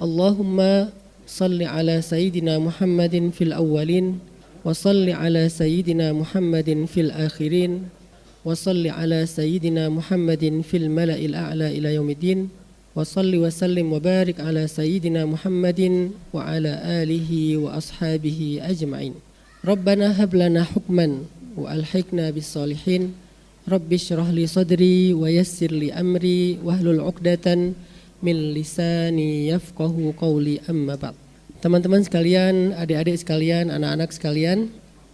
Allahumma salli ala sayyidina Muhammadin fil awwalin wa salli ala sayyidina Muhammadin fil akhirin wa salli ala sayyidina Muhammadin fil mala'il a'la ila yaumiddin wa salli wa sallim wa barik ala sayyidina Muhammadin wa ala alihi wa ashabihi ajma'in. Rabbana hab lana hukman wa alhiqna bis salihin. Rabbi syrah li sadri wa yassir li amri wahlul 'uqdatan min lisani yafqahu qawli, amma ba'd. Teman-teman sekalian, adik-adik sekalian, anak-anak sekalian,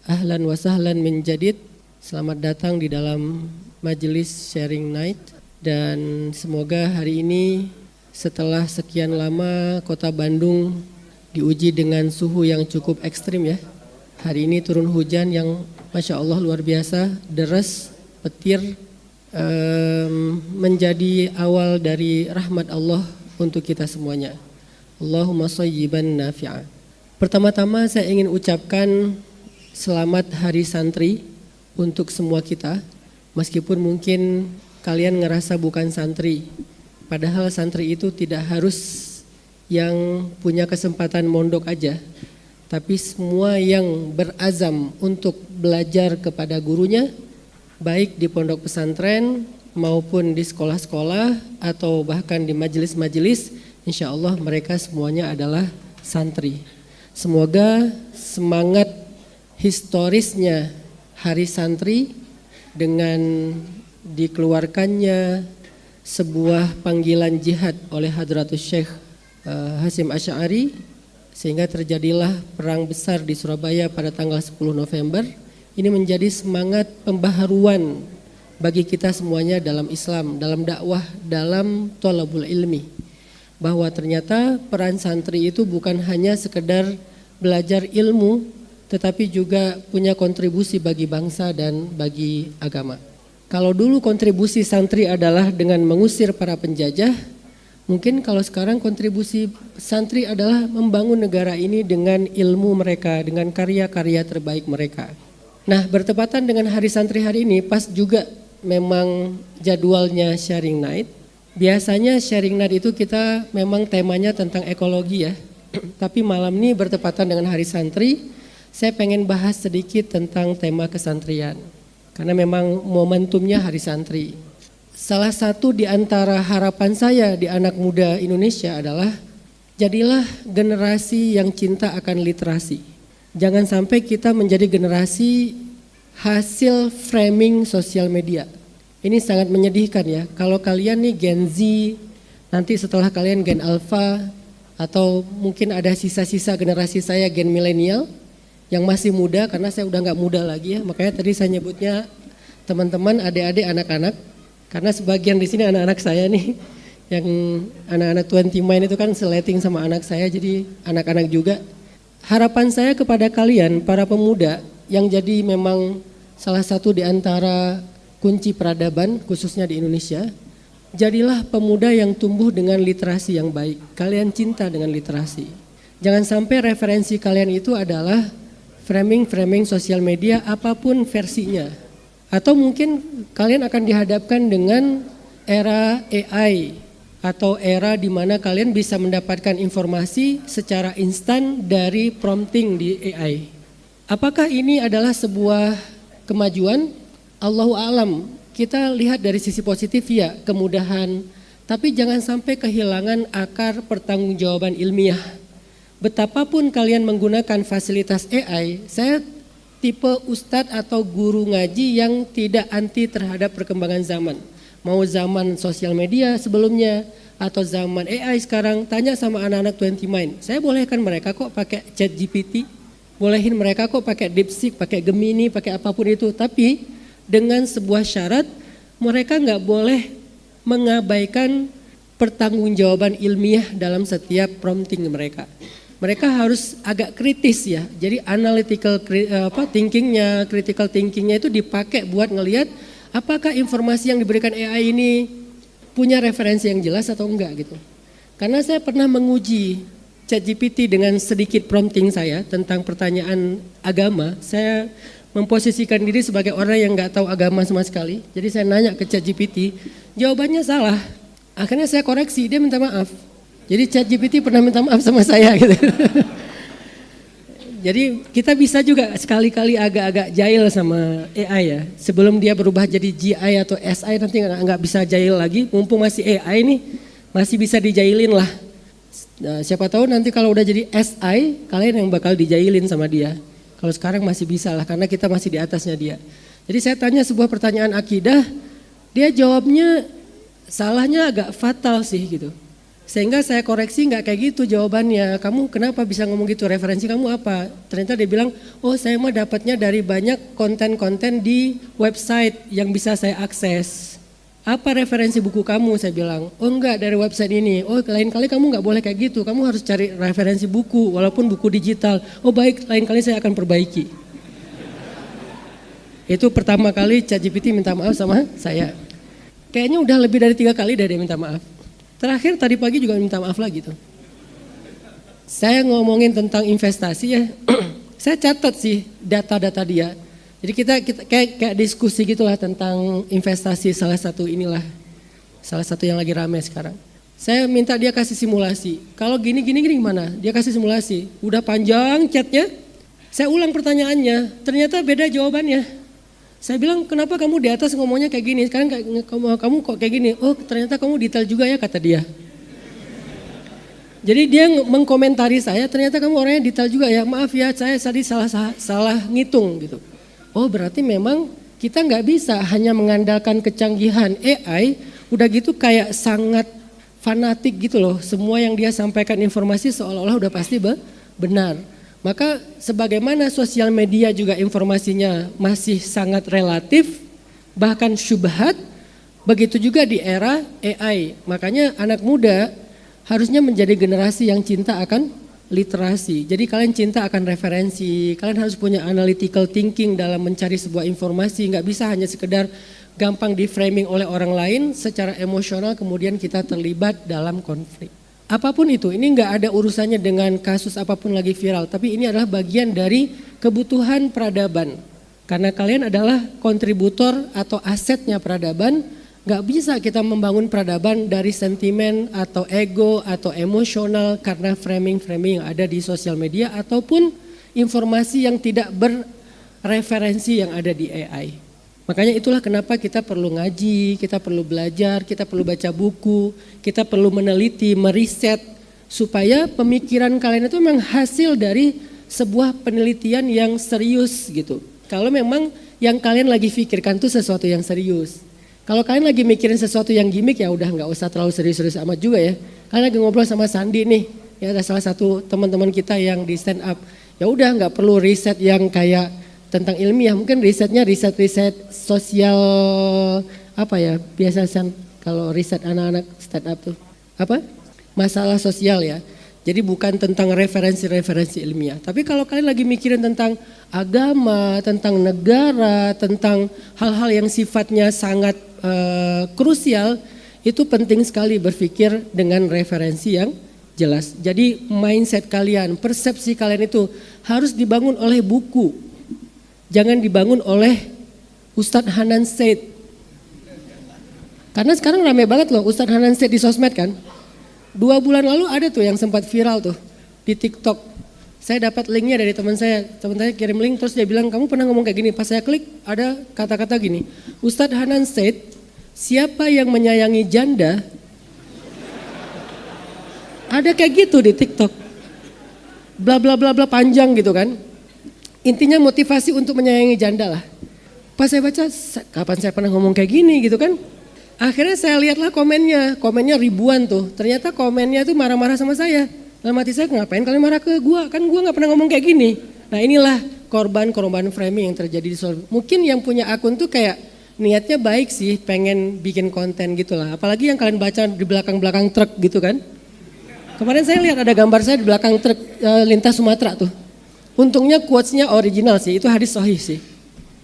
ahlan wa sahlan min jadid. Selamat datang di dalam majelis sharing night, dan semoga hari ini setelah sekian lama kota Bandung diuji dengan suhu yang cukup ekstrim ya. Hari ini turun hujan yang Masya Allah luar biasa, deras, petir, menjadi awal dari rahmat Allah untuk kita semuanya. Allahumma shayyiban nafi'a. Pertama-tama saya ingin ucapkan selamat Hari Santri untuk semua kita. Meskipun mungkin kalian ngerasa bukan santri, padahal santri itu tidak harus yang punya kesempatan mondok aja, tapi semua yang berazam untuk belajar kepada gurunya, baik di pondok pesantren maupun di sekolah-sekolah atau bahkan di majelis-majelis, insya Allah mereka semuanya adalah santri. Semoga semangat historisnya Hari Santri dengan dikeluarkannya sebuah panggilan jihad oleh Hadratus Syekh Hasyim Asy'ari, sehingga terjadilah perang besar di Surabaya pada tanggal 10 November. Ini menjadi semangat pembaharuan bagi kita semuanya dalam Islam, dalam dakwah, dalam thalabul ilmi. Bahwa ternyata peran santri itu bukan hanya sekedar belajar ilmu, tetapi juga punya kontribusi bagi bangsa dan bagi agama. Kalau dulu kontribusi santri adalah dengan mengusir para penjajah, mungkin kalau sekarang kontribusi santri adalah membangun negara ini dengan ilmu mereka, dengan karya-karya terbaik mereka. Nah, bertepatan dengan Hari Santri hari ini, pas juga memang jadwalnya sharing night. Biasanya sharing night itu kita memang temanya tentang ekologi ya. Tapi malam ini bertepatan dengan Hari Santri, saya pengen bahas sedikit tentang tema kesantrian. Karena memang momentumnya Hari Santri. Salah satu di antara harapan saya di anak muda Indonesia adalah jadilah generasi yang cinta akan literasi. Jangan sampai kita menjadi generasi hasil framing sosial media. Ini sangat menyedihkan ya. Kalau kalian nih Gen Z, nanti setelah kalian Gen Alpha, atau mungkin ada sisa-sisa generasi saya Gen Milenial yang masih muda, karena saya udah gak muda lagi ya. Makanya tadi saya nyebutnya teman-teman, adik-adik, anak-anak. Karena sebagian di sini anak-anak saya nih, yang anak-anak 20 Mind itu kan seleting sama anak saya, jadi anak-anak juga. Harapan saya kepada kalian, para pemuda yang jadi memang salah satu di antara kunci peradaban khususnya di Indonesia, jadilah pemuda yang tumbuh dengan literasi yang baik. Kalian cinta dengan literasi. Jangan sampai referensi kalian itu adalah framing sosial media apapun versinya. Atau mungkin kalian akan dihadapkan dengan era AI atau era di mana kalian bisa mendapatkan informasi secara instan dari prompting di AI. Apakah ini adalah sebuah kemajuan? Allahu a'lam. Kita lihat dari sisi positif ya, kemudahan. Tapi jangan sampai kehilangan akar pertanggungjawaban ilmiah. Betapapun kalian menggunakan fasilitas AI, saya tipe ustadz atau guru ngaji yang tidak anti terhadap perkembangan zaman. Mau zaman sosial media sebelumnya atau zaman AI sekarang, tanya sama anak-anak 20 Mind. Saya bolehkan mereka kok pakai ChatGPT, bolehin mereka kok pakai DeepSeek, pakai Gemini, pakai apapun itu. Tapi dengan sebuah syarat, mereka nggak boleh mengabaikan pertanggungjawaban ilmiah dalam setiap prompting mereka. Mereka harus agak kritis ya. Jadi analytical thinkingnya, critical thinkingnya itu dipakai buat ngelihat apakah informasi yang diberikan AI ini punya referensi yang jelas atau enggak gitu. Karena saya pernah menguji ChatGPT dengan sedikit prompting saya tentang pertanyaan agama. Saya memposisikan diri sebagai orang yang nggak tahu agama sama sekali. Jadi saya nanya ke ChatGPT, jawabannya salah. Akhirnya saya koreksi, dia minta maaf. Jadi ChatGPT pernah minta maaf sama saya gitu. Jadi kita bisa juga sekali-kali agak-agak jahil sama AI ya. Sebelum dia berubah jadi GI atau SI nanti nggak bisa jahil lagi. Mumpung masih AI nih, masih bisa dijailin lah. Nah, siapa tahu nanti kalau udah jadi SI, kalian yang bakal dijailin sama dia. Kalau sekarang masih bisa lah karena kita masih di atasnya dia. Jadi saya tanya sebuah pertanyaan akidah, dia jawabnya salahnya agak fatal sih gitu. Sehingga saya koreksi nggak kayak gitu jawabannya. Kamu kenapa bisa ngomong gitu? Referensi kamu apa? Ternyata dia bilang, oh saya mah dapatnya dari banyak konten-konten di website yang bisa saya akses. Apa referensi buku kamu? Saya bilang, oh enggak dari website ini. Oh lain kali kamu nggak boleh kayak gitu. Kamu harus cari referensi buku walaupun buku digital. Oh baik, lain kali saya akan perbaiki. Itu pertama kali ChatGPT minta maaf sama saya. Kayaknya udah lebih dari 3 kali dia minta maaf. Terakhir tadi pagi juga minta maaf lagi tuh. Saya ngomongin tentang investasi ya, saya catat sih data-data dia. Jadi kita kayak diskusi gitulah tentang investasi salah satu yang lagi rame sekarang. Saya minta dia kasih simulasi. Kalau gini gimana? Dia kasih simulasi. Udah panjang chatnya. Saya ulang pertanyaannya. Ternyata beda jawabannya. Saya bilang kenapa kamu di atas ngomongnya kayak gini, sekarang kamu kok kayak gini, oh ternyata kamu detail juga ya kata dia. Jadi dia mengkomentari saya, ternyata kamu orangnya detail juga ya, maaf ya saya tadi salah ngitung gitu. Oh berarti memang kita nggak bisa hanya mengandalkan kecanggihan AI, udah gitu kayak sangat fanatik gitu loh, semua yang dia sampaikan informasi seolah-olah udah pasti benar. Maka sebagaimana sosial media juga informasinya masih sangat relatif, bahkan syubhat, begitu juga di era AI. Makanya anak muda harusnya menjadi generasi yang cinta akan literasi. Jadi kalian cinta akan referensi, kalian harus punya analytical thinking dalam mencari sebuah informasi, nggak bisa hanya sekedar gampang di framing oleh orang lain secara emosional kemudian kita terlibat dalam konflik. Apapun itu, ini nggak ada urusannya dengan kasus apapun lagi viral, tapi ini adalah bagian dari kebutuhan peradaban. Karena kalian adalah kontributor atau asetnya peradaban, nggak bisa kita membangun peradaban dari sentimen atau ego atau emosional karena framing-framing yang ada di sosial media ataupun informasi yang tidak berreferensi yang ada di AI. Makanya itulah kenapa kita perlu ngaji, kita perlu belajar, kita perlu baca buku, kita perlu meneliti, meriset supaya pemikiran kalian itu memang hasil dari sebuah penelitian yang serius gitu. Kalau memang yang kalian lagi pikirkan itu sesuatu yang serius. Kalau kalian lagi mikirin sesuatu yang gimmick ya udah nggak usah terlalu serius-serius amat juga ya. Kalian lagi ngobrol sama Sandi nih, ya ada salah satu teman-teman kita yang di stand up. Ya udah nggak perlu riset yang kayak tentang ilmiah, mungkin risetnya riset sosial apa ya, biasa kalau riset anak-anak stand up tuh apa? Masalah sosial ya. Jadi bukan tentang referensi-referensi ilmiah. Tapi kalau kalian lagi mikirin tentang agama, tentang negara, tentang hal-hal yang sifatnya sangat krusial, itu penting sekali berpikir dengan referensi yang jelas. Jadi mindset kalian, persepsi kalian itu harus dibangun oleh buku. Jangan dibangun oleh Ustadz Hanan Said. Karena sekarang rame banget loh Ustadz Hanan Said di sosmed kan. 2 bulan lalu ada tuh yang sempat viral tuh di TikTok. Saya dapat linknya dari teman saya kirim link terus dia bilang kamu pernah ngomong kayak gini. Pas saya klik ada kata-kata gini, Ustadz Hanan Said, siapa yang menyayangi janda? Ada kayak gitu di TikTok. Bla bla bla bla panjang gitu kan. Intinya motivasi untuk menyayangi janda lah. Pas saya baca, kapan saya pernah ngomong kayak gini gitu kan. Akhirnya saya lihatlah komennya ribuan tuh. Ternyata komennya tuh marah-marah sama saya. Dalam hati saya ngapain kalian marah ke gua, kan gua gak pernah ngomong kayak gini. Nah inilah korban framing yang terjadi di sosial. Mungkin yang punya akun tuh kayak niatnya baik sih, pengen bikin konten gitu lah. Apalagi yang kalian baca di belakang-belakang truk gitu kan. Kemarin saya lihat ada gambar saya di belakang truk lintas Sumatera tuh. Untungnya quotes-nya original sih, itu hadis sahih sih.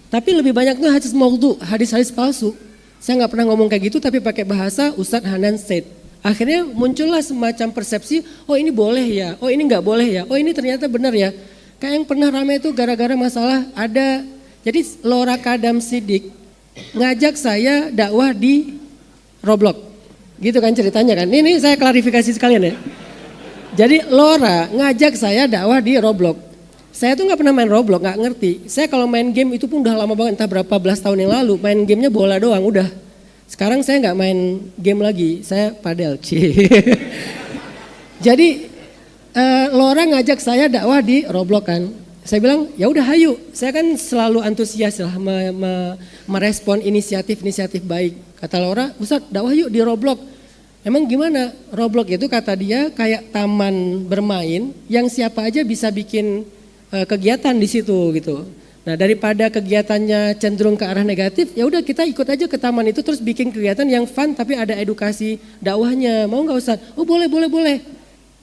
Tapi lebih banyak tuh hadis maudhu, hadis-hadis palsu. Saya nggak pernah ngomong kayak gitu tapi pakai bahasa Ustadz Hanan Said. Akhirnya muncullah semacam persepsi, oh ini boleh ya, oh ini nggak boleh ya, oh ini ternyata benar ya. Kayak yang pernah ramai itu gara-gara masalah ada, jadi Lora Kadam Sidik ngajak saya dakwah di Roblox. Gitu kan ceritanya kan. Ini saya klarifikasi sekalian ya. Jadi Laura ngajak saya dakwah di Roblox. Saya tuh nggak pernah main Roblox, nggak ngerti. Saya kalau main game itu pun udah lama banget, entah berapa belas tahun yang lalu. Main gamenya bola doang, udah. Sekarang saya nggak main game lagi, saya padel. Jadi Laura ngajak saya dakwah di Roblox kan. Saya bilang ya udah hayu. Saya kan selalu antusias lah merespon inisiatif baik. Kata Laura, Ustaz dakwah yuk di Roblox. Emang gimana? Roblox itu kata dia kayak taman bermain yang siapa aja bisa bikin kegiatan di situ gitu. Nah daripada kegiatannya cenderung ke arah negatif, ya udah kita ikut aja ke taman itu terus bikin kegiatan yang fun tapi ada edukasi dakwahnya. Mau nggak Ustaz? Oh boleh.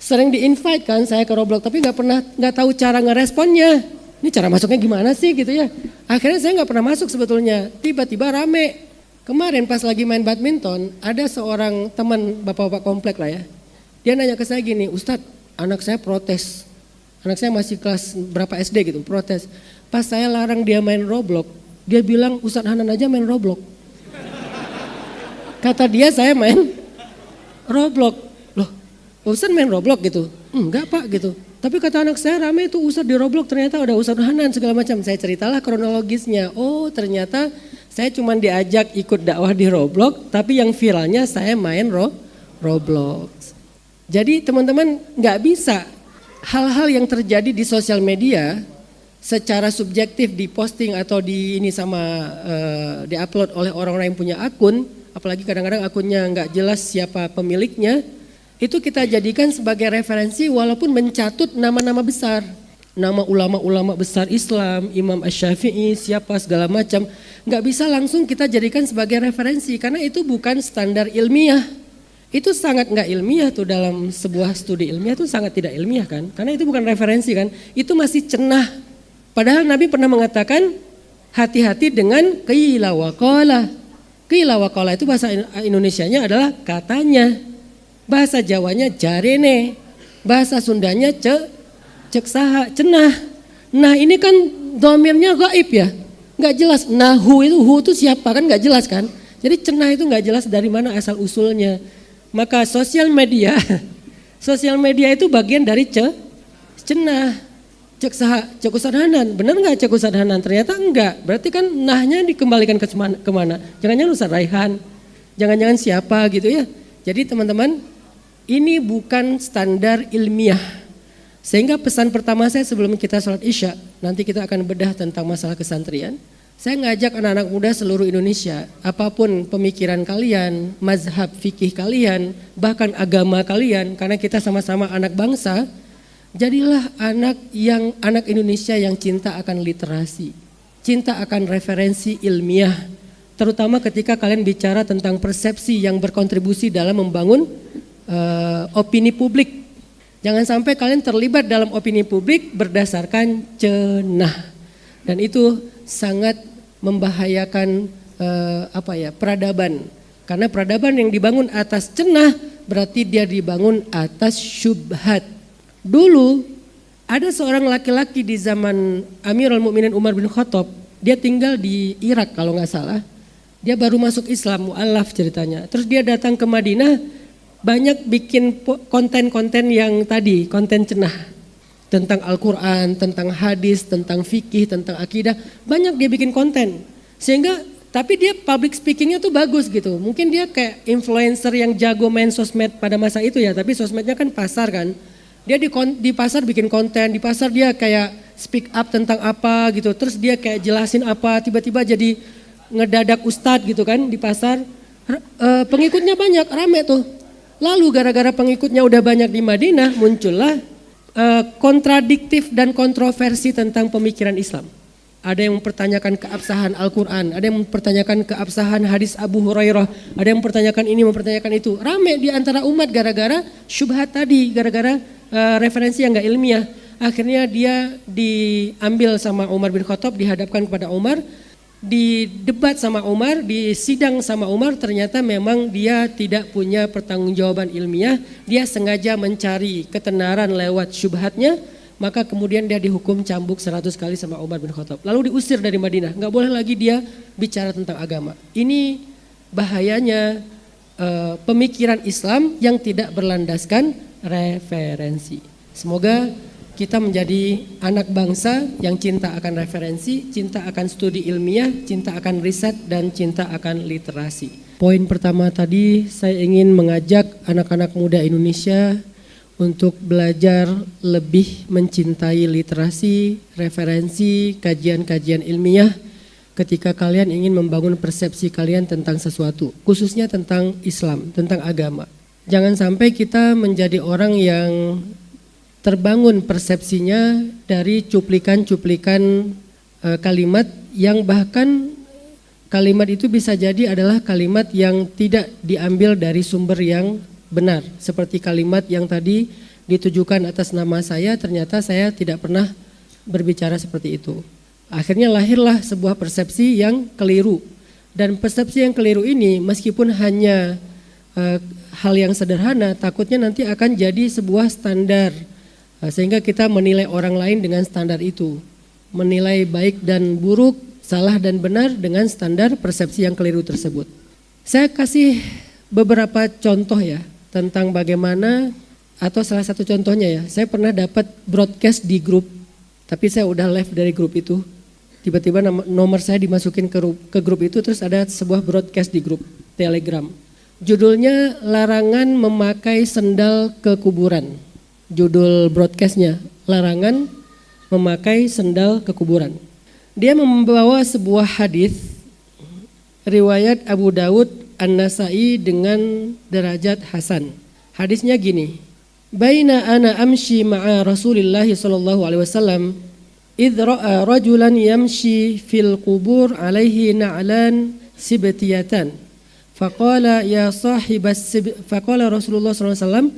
Sering di-invite kan saya ke Roblox tapi nggak tahu cara ngeresponnya. Ini cara masuknya gimana sih gitu ya. Akhirnya saya nggak pernah masuk sebetulnya. Tiba-tiba rame. Kemarin pas lagi main badminton, ada seorang teman bapak-bapak komplek lah ya. Dia nanya ke saya gini, Ustadz anak saya protes. Anak saya masih kelas berapa SD gitu, protes. Pas saya larang dia main Roblox, dia bilang Ustadz Hanan aja main Roblox. Kata dia saya main Roblox. Loh, Ustadz main Roblox gitu? Enggak pak gitu. Tapi kata anak saya rame itu Ustadz di Roblox ternyata ada Ustadz Hanan segala macam. Saya ceritalah kronologisnya. Oh ternyata saya cuma diajak ikut dakwah di Roblox, tapi yang viralnya saya main Roblox. Jadi teman-teman nggak bisa hal-hal yang terjadi di sosial media secara subjektif diposting atau diupload oleh orang-orang yang punya akun, apalagi kadang-kadang akunnya nggak jelas siapa pemiliknya, itu kita jadikan sebagai referensi walaupun mencatut nama-nama besar. Nama ulama-ulama besar Islam, Imam Asy-Syafi'i, siapa segala macam. Nggak bisa langsung kita jadikan sebagai referensi karena itu bukan standar ilmiah. Itu sangat nggak ilmiah tuh dalam sebuah studi ilmiah itu sangat tidak ilmiah kan. Karena itu bukan referensi kan, itu masih cenah. Padahal Nabi pernah mengatakan hati-hati dengan qila wa qala. Qila wa qala itu bahasa Indonesianya adalah katanya. Bahasa Jawanya jarene. Bahasa Sundanya cek saha, cenah. Nah ini kan domirnya gaib ya, nggak jelas. Nah hu itu siapa kan nggak jelas kan. Jadi cenah itu nggak jelas dari mana asal usulnya. Maka sosial media itu bagian dari cenah. Cek saha, cek Ustadz Hanan, benar nggak cek Ustadz Hanan? Ternyata enggak, berarti kan nahnya dikembalikan kemana? Jangan-jangan Ustadz Raihan, jangan-jangan siapa gitu ya. Jadi teman-teman, ini bukan standar ilmiah. Sehingga pesan pertama saya sebelum kita sholat isya, nanti kita akan bedah tentang masalah kesantrian. Saya ngajak anak-anak muda seluruh Indonesia, apapun pemikiran kalian, mazhab fikih kalian, bahkan agama kalian, karena kita sama-sama anak bangsa, jadilah anak Indonesia yang cinta akan literasi, cinta akan referensi ilmiah, terutama ketika kalian bicara tentang persepsi yang berkontribusi dalam membangun opini publik. Jangan sampai kalian terlibat dalam opini publik berdasarkan cenah. Dan itu sangat membahayakan peradaban. Karena peradaban yang dibangun atas cenah berarti dia dibangun atas syubhat. Dulu ada seorang laki-laki di zaman Amirul Mukminin Umar bin Khattab. Dia tinggal di Irak kalau nggak salah. Dia baru masuk Islam, mu'alaf ceritanya. Terus dia datang ke Madinah. Banyak bikin konten-konten yang tadi, konten cenah. Tentang Al-Quran, tentang hadis, tentang fikih, tentang akidah. Banyak dia bikin konten. Sehingga, tapi dia public speakingnya tuh bagus gitu. Mungkin dia kayak influencer yang jago main sosmed pada masa itu ya. Tapi sosmednya kan pasar kan. Dia di pasar bikin konten, di pasar dia kayak speak up tentang apa gitu. Terus dia kayak jelasin apa, tiba-tiba jadi ngedadak ustadz gitu kan di pasar. Pengikutnya banyak, rame tuh. Lalu gara-gara pengikutnya udah banyak di Madinah, muncullah kontradiktif dan kontroversi tentang pemikiran Islam. Ada yang mempertanyakan keabsahan Al-Quran, ada yang mempertanyakan keabsahan hadis Abu Hurairah, ada yang mempertanyakan ini, mempertanyakan itu. Rame di antara umat gara-gara syubhat tadi, gara-gara referensi yang gak ilmiah. Akhirnya dia diambil sama Umar bin Khattab, dihadapkan kepada Umar, di debat sama Umar, di sidang sama Umar, ternyata memang dia tidak punya pertanggungjawaban ilmiah, dia sengaja mencari ketenaran lewat syubhatnya, maka kemudian dia dihukum cambuk 100 kali sama Umar bin Khattab. Lalu diusir dari Madinah, nggak boleh lagi dia bicara tentang agama. Ini bahayanya pemikiran Islam yang tidak berlandaskan referensi. Semoga kita menjadi anak bangsa yang cinta akan referensi, cinta akan studi ilmiah, cinta akan riset, dan cinta akan literasi. Poin pertama tadi saya ingin mengajak anak-anak muda Indonesia untuk belajar lebih mencintai literasi, referensi, kajian-kajian ilmiah ketika kalian ingin membangun persepsi kalian tentang sesuatu, khususnya tentang Islam, tentang agama. Jangan sampai kita menjadi orang yang terbangun persepsinya dari cuplikan-cuplikan kalimat yang bahkan kalimat itu bisa jadi adalah kalimat yang tidak diambil dari sumber yang benar. Seperti kalimat yang tadi ditujukan atas nama saya, ternyata saya tidak pernah berbicara seperti itu. Akhirnya lahirlah sebuah persepsi yang keliru. Dan persepsi yang keliru ini meskipun hanya hal yang sederhana, takutnya nanti akan jadi sebuah standar. Sehingga kita menilai orang lain dengan standar itu. Menilai baik dan buruk, salah dan benar dengan standar persepsi yang keliru tersebut. Saya kasih beberapa contoh ya tentang bagaimana, atau salah satu contohnya ya, saya pernah dapat broadcast di grup, tapi saya udah live dari grup itu. Tiba-tiba nomor saya dimasukin ke grup itu, terus ada sebuah broadcast di grup Telegram. Judulnya larangan memakai sendal ke kuburan. Judul broadcastnya, larangan memakai sendal ke kuburan. Dia membawa sebuah hadis riwayat Abu Daud An-Nasai dengan derajat hasan. Hadisnya gini, Baina ana amshi ma'a Rasulillah sallallahu alaihi wasallam idh ra'a rajulan yamshi fil qubur alaihi na'lan sibtiyatan. Faqala Rasulullah sallallahu alaihi wasallam,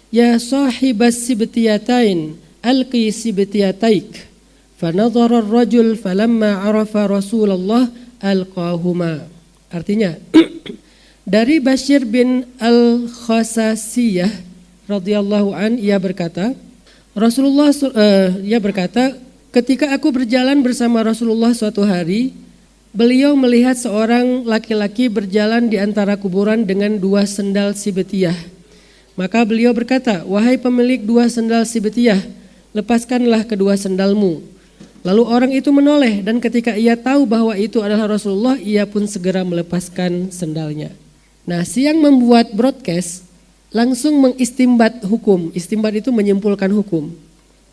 Ya sahibas sibtiyatain, alqi sibtiyataik. Fanadhara ar-rajul falamma arafa Rasulullah alqahuma. Artinya, dari Bashir bin Al-Khasasiyah radhiyallahu an, ia berkata, ketika aku berjalan bersama Rasulullah suatu hari, beliau melihat seorang laki-laki berjalan di antara kuburan dengan dua sendal sibtiyah. Maka beliau berkata, wahai pemilik dua sendal sibtiyah, lepaskanlah kedua sendalmu. Lalu orang itu menoleh dan ketika ia tahu bahwa itu adalah Rasulullah, ia pun segera melepaskan sendalnya. Nah, si yang membuat broadcast langsung mengistimbat hukum. Istimbat itu menyimpulkan hukum.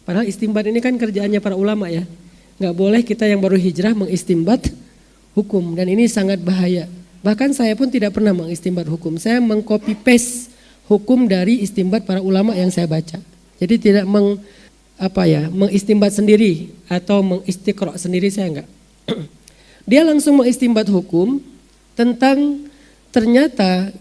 Padahal istimbat ini kan kerjaannya para ulama ya. Nggak boleh kita yang baru hijrah mengistimbat hukum, dan ini sangat bahaya. Bahkan saya pun tidak pernah mengistimbat hukum. Saya mengcopy paste hukum dari istimbat para ulama yang saya baca. Jadi tidak mengistimbat sendiri atau mengistiqra sendiri, saya enggak. Dia langsung mengistimbat hukum tentang ternyata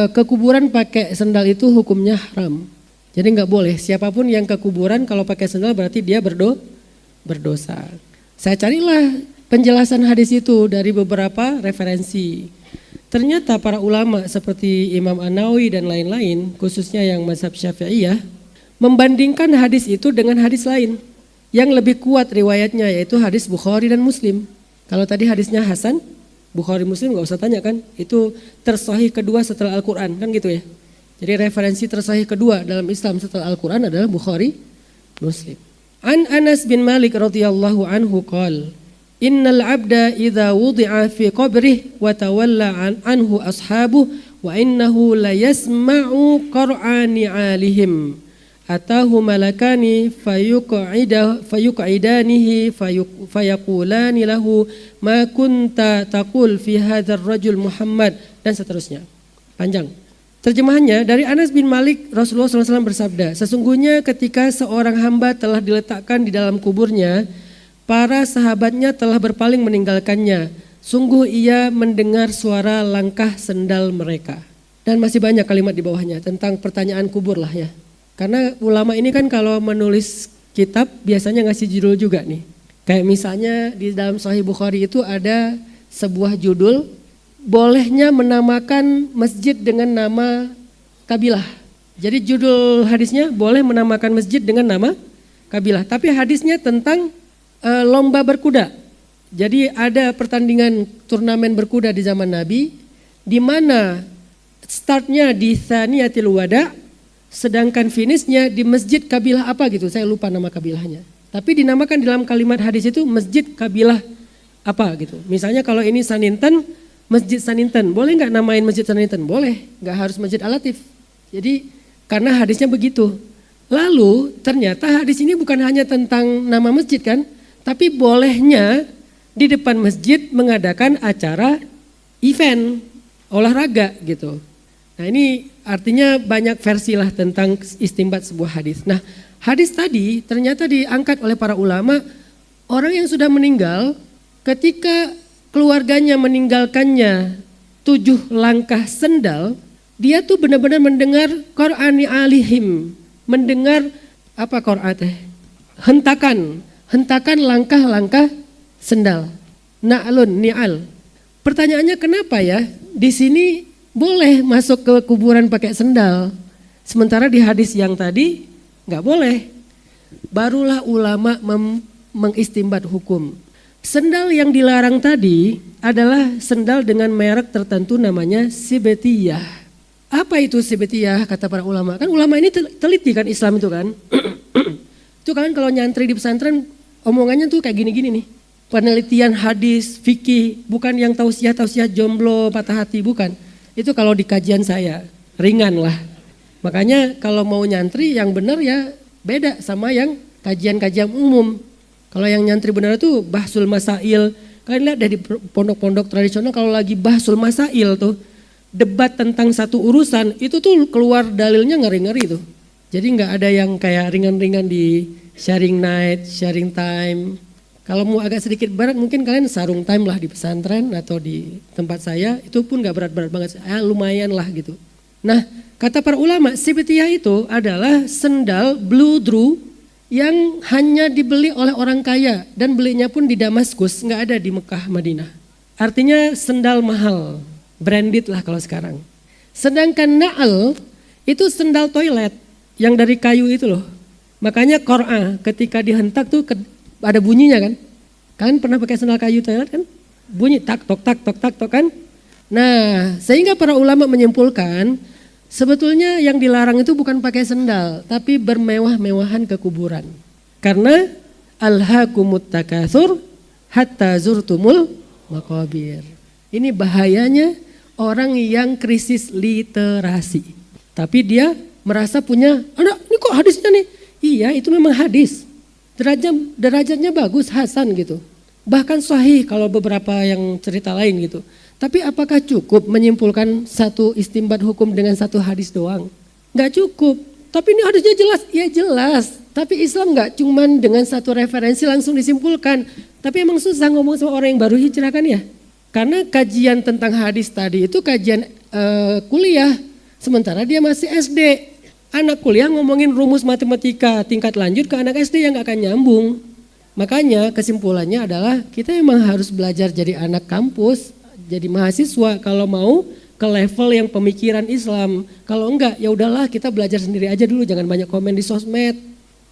ke kuburan pakai sendal itu hukumnya haram. Jadi enggak boleh, siapapun yang ke kuburan kalau pakai sendal berarti dia berdosa. Saya carilah penjelasan hadis itu dari beberapa referensi. Ternyata para ulama seperti Imam An-Nawawi dan lain-lain, khususnya yang mazhab Syafi'iyah, membandingkan hadis itu dengan hadis lain yang lebih kuat riwayatnya, yaitu hadis Bukhari dan Muslim. Kalau tadi hadisnya hasan, Bukhari Muslim gak usah tanya kan, itu tersahih kedua setelah Al-Quran kan gitu ya. Jadi referensi tersahih kedua dalam Islam setelah Al-Quran adalah Bukhari Muslim. An Anas bin Malik radhiyallahu anhu qala, Innal abda idza wudi'a fi qabrih wa tawalla anhu ashabuh wa innahu la yasma'u qar'ani 'alihim atahu malakani fayuq'idanihi fayaqulani lahu ma kunta taqul fi hadzal rajul Muhammad, dan seterusnya. Panjang. Terjemahannya dari Anas bin Malik, Rasulullah SAW bersabda, sesungguhnya ketika seorang hamba telah diletakkan di dalam kuburnya, para sahabatnya telah berpaling meninggalkannya. Sungguh ia mendengar suara langkah sendal mereka. Dan masih banyak kalimat di bawahnya tentang pertanyaan kubur lah ya. Karena ulama ini kan kalau menulis kitab biasanya ngasih judul juga nih. Kayak misalnya di dalam Sahih Bukhari itu ada sebuah judul, bolehnya menamakan masjid dengan nama kabilah. Jadi judul hadisnya boleh menamakan masjid dengan nama kabilah. Tapi hadisnya tentang lomba berkuda. Jadi ada pertandingan turnamen berkuda di zaman Nabi, di mana startnya di Thaniyatil Wada, sedangkan finishnya di Masjid Kabilah apa gitu, saya lupa nama kabilahnya. Tapi dinamakan dalam kalimat hadis itu Masjid Kabilah apa gitu. Misalnya kalau ini Saninten, Masjid Saninten, boleh nggak namain Masjid Saninten? Boleh, nggak harus Masjid Al-Latif. Jadi karena hadisnya begitu. Lalu ternyata hadis ini bukan hanya tentang nama masjid kan, tapi bolehnya di depan masjid mengadakan acara event olahraga gitu. Nah ini artinya banyak versi lah tentang istinbat sebuah hadis. Nah hadis tadi ternyata diangkat oleh para ulama, orang yang sudah meninggal ketika keluarganya meninggalkannya 7 langkah sendal, dia tuh benar-benar mendengar Qur'ani alihim, mendengar apa Qur'an teh? Hentakan langkah-langkah sendal. Na'alun, ni'al. Pertanyaannya kenapa ya? Di sini boleh masuk ke kuburan pakai sendal. Sementara di hadis yang tadi nggak boleh. Barulah ulama mengistimbat hukum. Sendal yang dilarang tadi adalah sendal dengan merek tertentu namanya sibetiyah. Apa itu sibetiyah kata para ulama? Kan ulama ini teliti kan Islam itu kan. Itu kalian kalau nyantri di pesantren omongannya tuh kayak gini-gini nih. Penelitian hadis, fikih, bukan yang tausiah jomblo, patah hati, bukan. Itu kalau di kajian saya, ringan lah. Makanya kalau mau nyantri yang benar ya beda sama yang kajian-kajian umum. Kalau yang nyantri benar itu bahsul masail. Kalian lihat dari pondok-pondok tradisional kalau lagi bahsul masail tuh, debat tentang satu urusan itu tuh keluar dalilnya ngeri-ngeri tuh. Jadi nggak ada yang kayak ringan-ringan di sharing night, sharing time. Kalau mau agak sedikit berat mungkin kalian sarung time lah di pesantren atau di tempat saya, itu pun nggak berat-berat banget, lumayan lah gitu. Nah kata para ulama sibetiyah itu adalah sendal bludru yang hanya dibeli oleh orang kaya dan belinya pun di Damaskus, nggak ada di Mekah, Madinah. Artinya sendal mahal. Branded lah kalau sekarang. Sedangkan na'al itu sendal toilet yang dari kayu itu loh. Makanya Qur'an ketika dihentak tuh ada bunyinya kan. Kalian pernah pakai sendal kayu toilet kan? Bunyi tak tok tak tok tak tok kan. Nah sehingga para ulama menyimpulkan sebetulnya yang dilarang itu bukan pakai sendal tapi bermewah-mewahan ke kuburan. Karena alhaakumut takatsur hatta zurtumul maqabir. Ini bahayanya orang yang krisis literasi. Tapi dia merasa punya, ada ini kok hadisnya nih. Iya itu memang hadis. Derajatnya bagus, hasan gitu. Bahkan sahih kalau beberapa yang cerita lain gitu. Tapi apakah cukup menyimpulkan satu istimbat hukum dengan satu hadis doang? Nggak cukup. Tapi ini hadisnya jelas, ya jelas. Tapi Islam nggak cuman dengan satu referensi langsung disimpulkan. Tapi emang susah ngomong sama orang yang baru hijrah kan ya. Karena kajian tentang hadis tadi itu kajian kuliah, sementara dia masih SD. Anak kuliah ngomongin rumus matematika tingkat lanjut ke anak SD yang gak akan nyambung. Makanya kesimpulannya adalah kita emang harus belajar jadi anak kampus, jadi mahasiswa kalau mau ke level yang pemikiran Islam. Kalau enggak ya udahlah kita belajar sendiri aja dulu, jangan banyak komen di sosmed.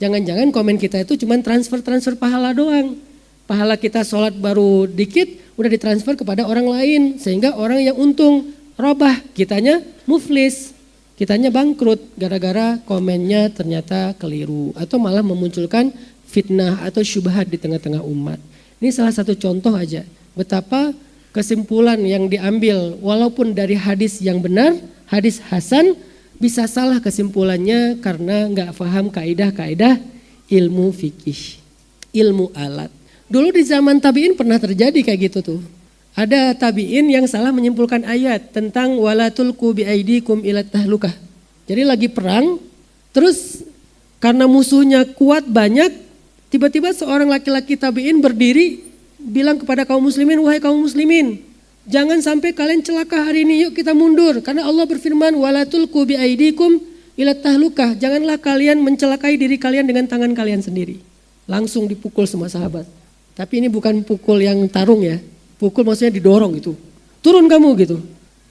Jangan-jangan komen kita itu cuma transfer pahala doang. Pahala kita sholat baru dikit, udah ditransfer kepada orang lain. Sehingga orang yang untung, robah, kitanya muflis, kitanya bangkrut. Gara-gara komennya ternyata keliru. Atau malah memunculkan fitnah atau syubhat di tengah-tengah umat. Ini salah satu contoh aja. Betapa kesimpulan yang diambil walaupun dari hadis yang benar, hadis hasan, bisa salah kesimpulannya karena gak paham kaidah-kaidah ilmu fikih, ilmu alat. Dulu di zaman tabi'in pernah terjadi kayak gitu tuh. Ada tabi'in yang salah menyimpulkan ayat tentang wala tulqu biaidikum ila tahlukah. Jadi lagi perang, terus karena musuhnya kuat banyak, tiba-tiba seorang laki-laki tabi'in berdiri bilang kepada kaum muslimin, wahai kaum muslimin, jangan sampai kalian celaka hari ini, yuk kita mundur. Karena Allah berfirman wala tulqu biaidikum ila tahlukah. Janganlah kalian mencelakai diri kalian dengan tangan kalian sendiri. Langsung dipukul semua sahabat. Tapi ini bukan pukul yang tarung ya. Pukul maksudnya didorong gitu. Turun kamu gitu.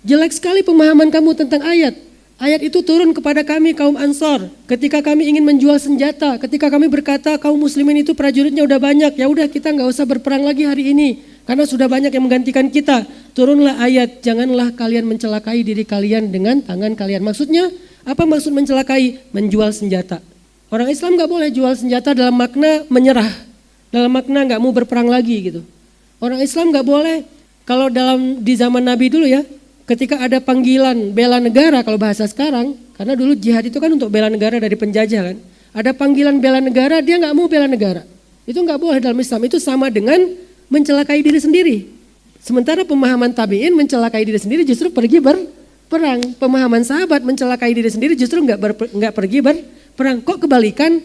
Jelek sekali pemahaman kamu tentang ayat. Ayat itu turun kepada kami kaum Ansor. Ketika kami ingin menjual senjata. Ketika kami berkata kaum muslimin itu prajuritnya udah banyak. Ya udah kita gak usah berperang lagi hari ini. Karena sudah banyak yang menggantikan kita. turunlah ayat, janganlah kalian mencelakai diri kalian dengan tangan kalian. Maksudnya, apa maksud mencelakai? Menjual senjata. Orang Islam gak boleh jual senjata dalam makna menyerah, dalam makna gak mau berperang lagi gitu. Orang Islam gak boleh, kalau di zaman Nabi dulu ya, ketika ada panggilan bela negara kalau bahasa sekarang, karena dulu jihad itu kan untuk bela negara dari penjajah kan. Ada panggilan bela negara, dia gak mau bela negara. Itu gak boleh dalam Islam, itu sama dengan mencelakai diri sendiri. Sementara pemahaman tabi'in mencelakai diri sendiri justru pergi berperang. Pemahaman sahabat mencelakai diri sendiri justru nggak pergi berperang. Kok kebalikan?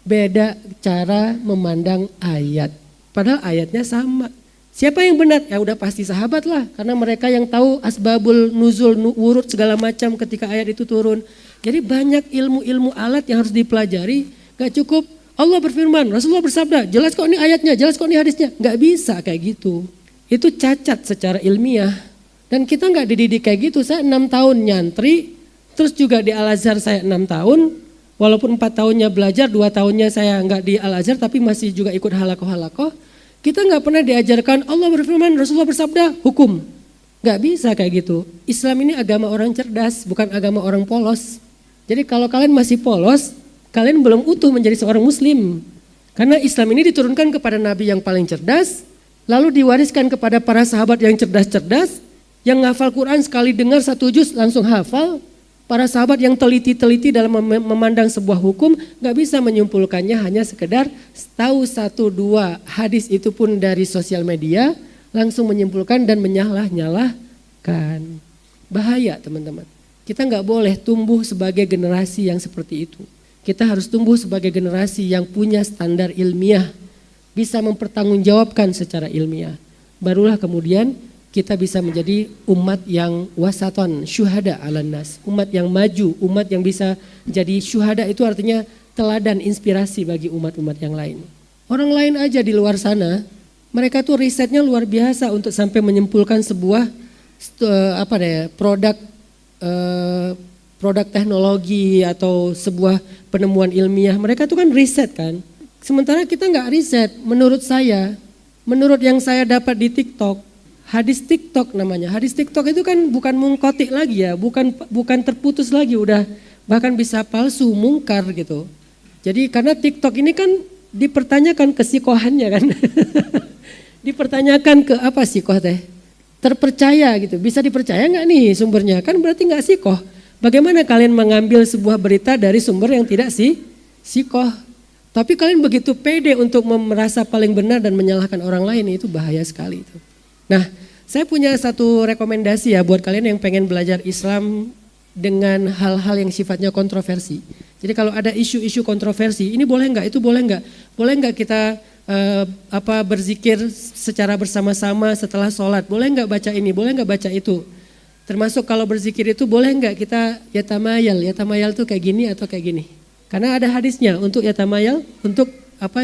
Beda cara memandang ayat. Padahal ayatnya sama. Siapa yang benar? Ya udah pasti sahabat lah. Karena mereka yang tahu asbabul nuzul, wurud segala macam ketika ayat itu turun. Jadi banyak ilmu-ilmu alat yang harus dipelajari. Gak cukup Allah berfirman, Rasulullah bersabda, jelas kok ini ayatnya, jelas kok ini hadisnya. Gak bisa kayak gitu. Itu cacat secara ilmiah. Dan kita nggak dididik kayak gitu. Saya 6 tahun nyantri, terus juga di Al-Azhar saya 6 tahun. Walaupun 4 tahunnya belajar, 2 tahunnya saya nggak di Al-Azhar, tapi masih juga ikut halakoh-halakoh. Kita nggak pernah diajarkan Allah berfirman, Rasulullah bersabda, hukum. Nggak bisa kayak gitu. Islam ini agama orang cerdas, bukan agama orang polos. Jadi kalau kalian masih polos, kalian belum utuh menjadi seorang muslim. Karena Islam ini diturunkan kepada Nabi yang paling cerdas, lalu diwariskan kepada para sahabat yang cerdas-cerdas, yang ngafal Quran sekali dengar 1 juz langsung hafal. Para sahabat yang teliti-teliti dalam memandang sebuah hukum, gak bisa menyimpulkannya hanya sekedar tahu 1-2 hadis itu pun dari sosial media, langsung menyimpulkan dan menyalah-nyalahkan. Bahaya teman-teman. Kita gak boleh tumbuh sebagai generasi yang seperti itu. Kita harus tumbuh sebagai generasi yang punya standar ilmiah, bisa mempertanggungjawabkan secara ilmiah. Barulah kemudian kita bisa menjadi umat yang wasaton, syuhada ala nas. Umat yang maju, umat yang bisa jadi syuhada itu artinya teladan inspirasi bagi umat-umat yang lain. Orang lain aja di luar sana, mereka tuh risetnya luar biasa untuk sampai menyimpulkan sebuah produk teknologi atau sebuah penemuan ilmiah. Mereka tuh kan riset kan. Sementara kita nggak riset, menurut saya, menurut yang saya dapat di TikTok, hadis TikTok namanya. Hadis TikTok itu kan bukan mungkotik lagi ya, bukan terputus lagi, udah bahkan bisa palsu, mungkar gitu. Jadi karena TikTok ini kan dipertanyakan kesikohannya kan, dipertanyakan ke apa sikoh teh, terpercaya gitu, bisa dipercaya nggak nih sumbernya? Kan berarti nggak sikoh. Bagaimana kalian mengambil sebuah berita dari sumber yang tidak sikoh? Tapi kalian begitu pede untuk merasa paling benar dan menyalahkan orang lain, itu bahaya sekali itu. Nah, saya punya satu rekomendasi ya buat kalian yang pengen belajar Islam dengan hal-hal yang sifatnya kontroversi. Jadi kalau ada isu-isu kontroversi, ini boleh nggak, itu boleh nggak? Boleh nggak kita berzikir secara bersama-sama setelah sholat? Boleh nggak baca ini? Boleh nggak baca itu? Termasuk kalau berzikir itu boleh nggak kita yatamayal? Yatamayal tuh kayak gini atau kayak gini? Karena ada hadisnya untuk yatamayal, untuk apa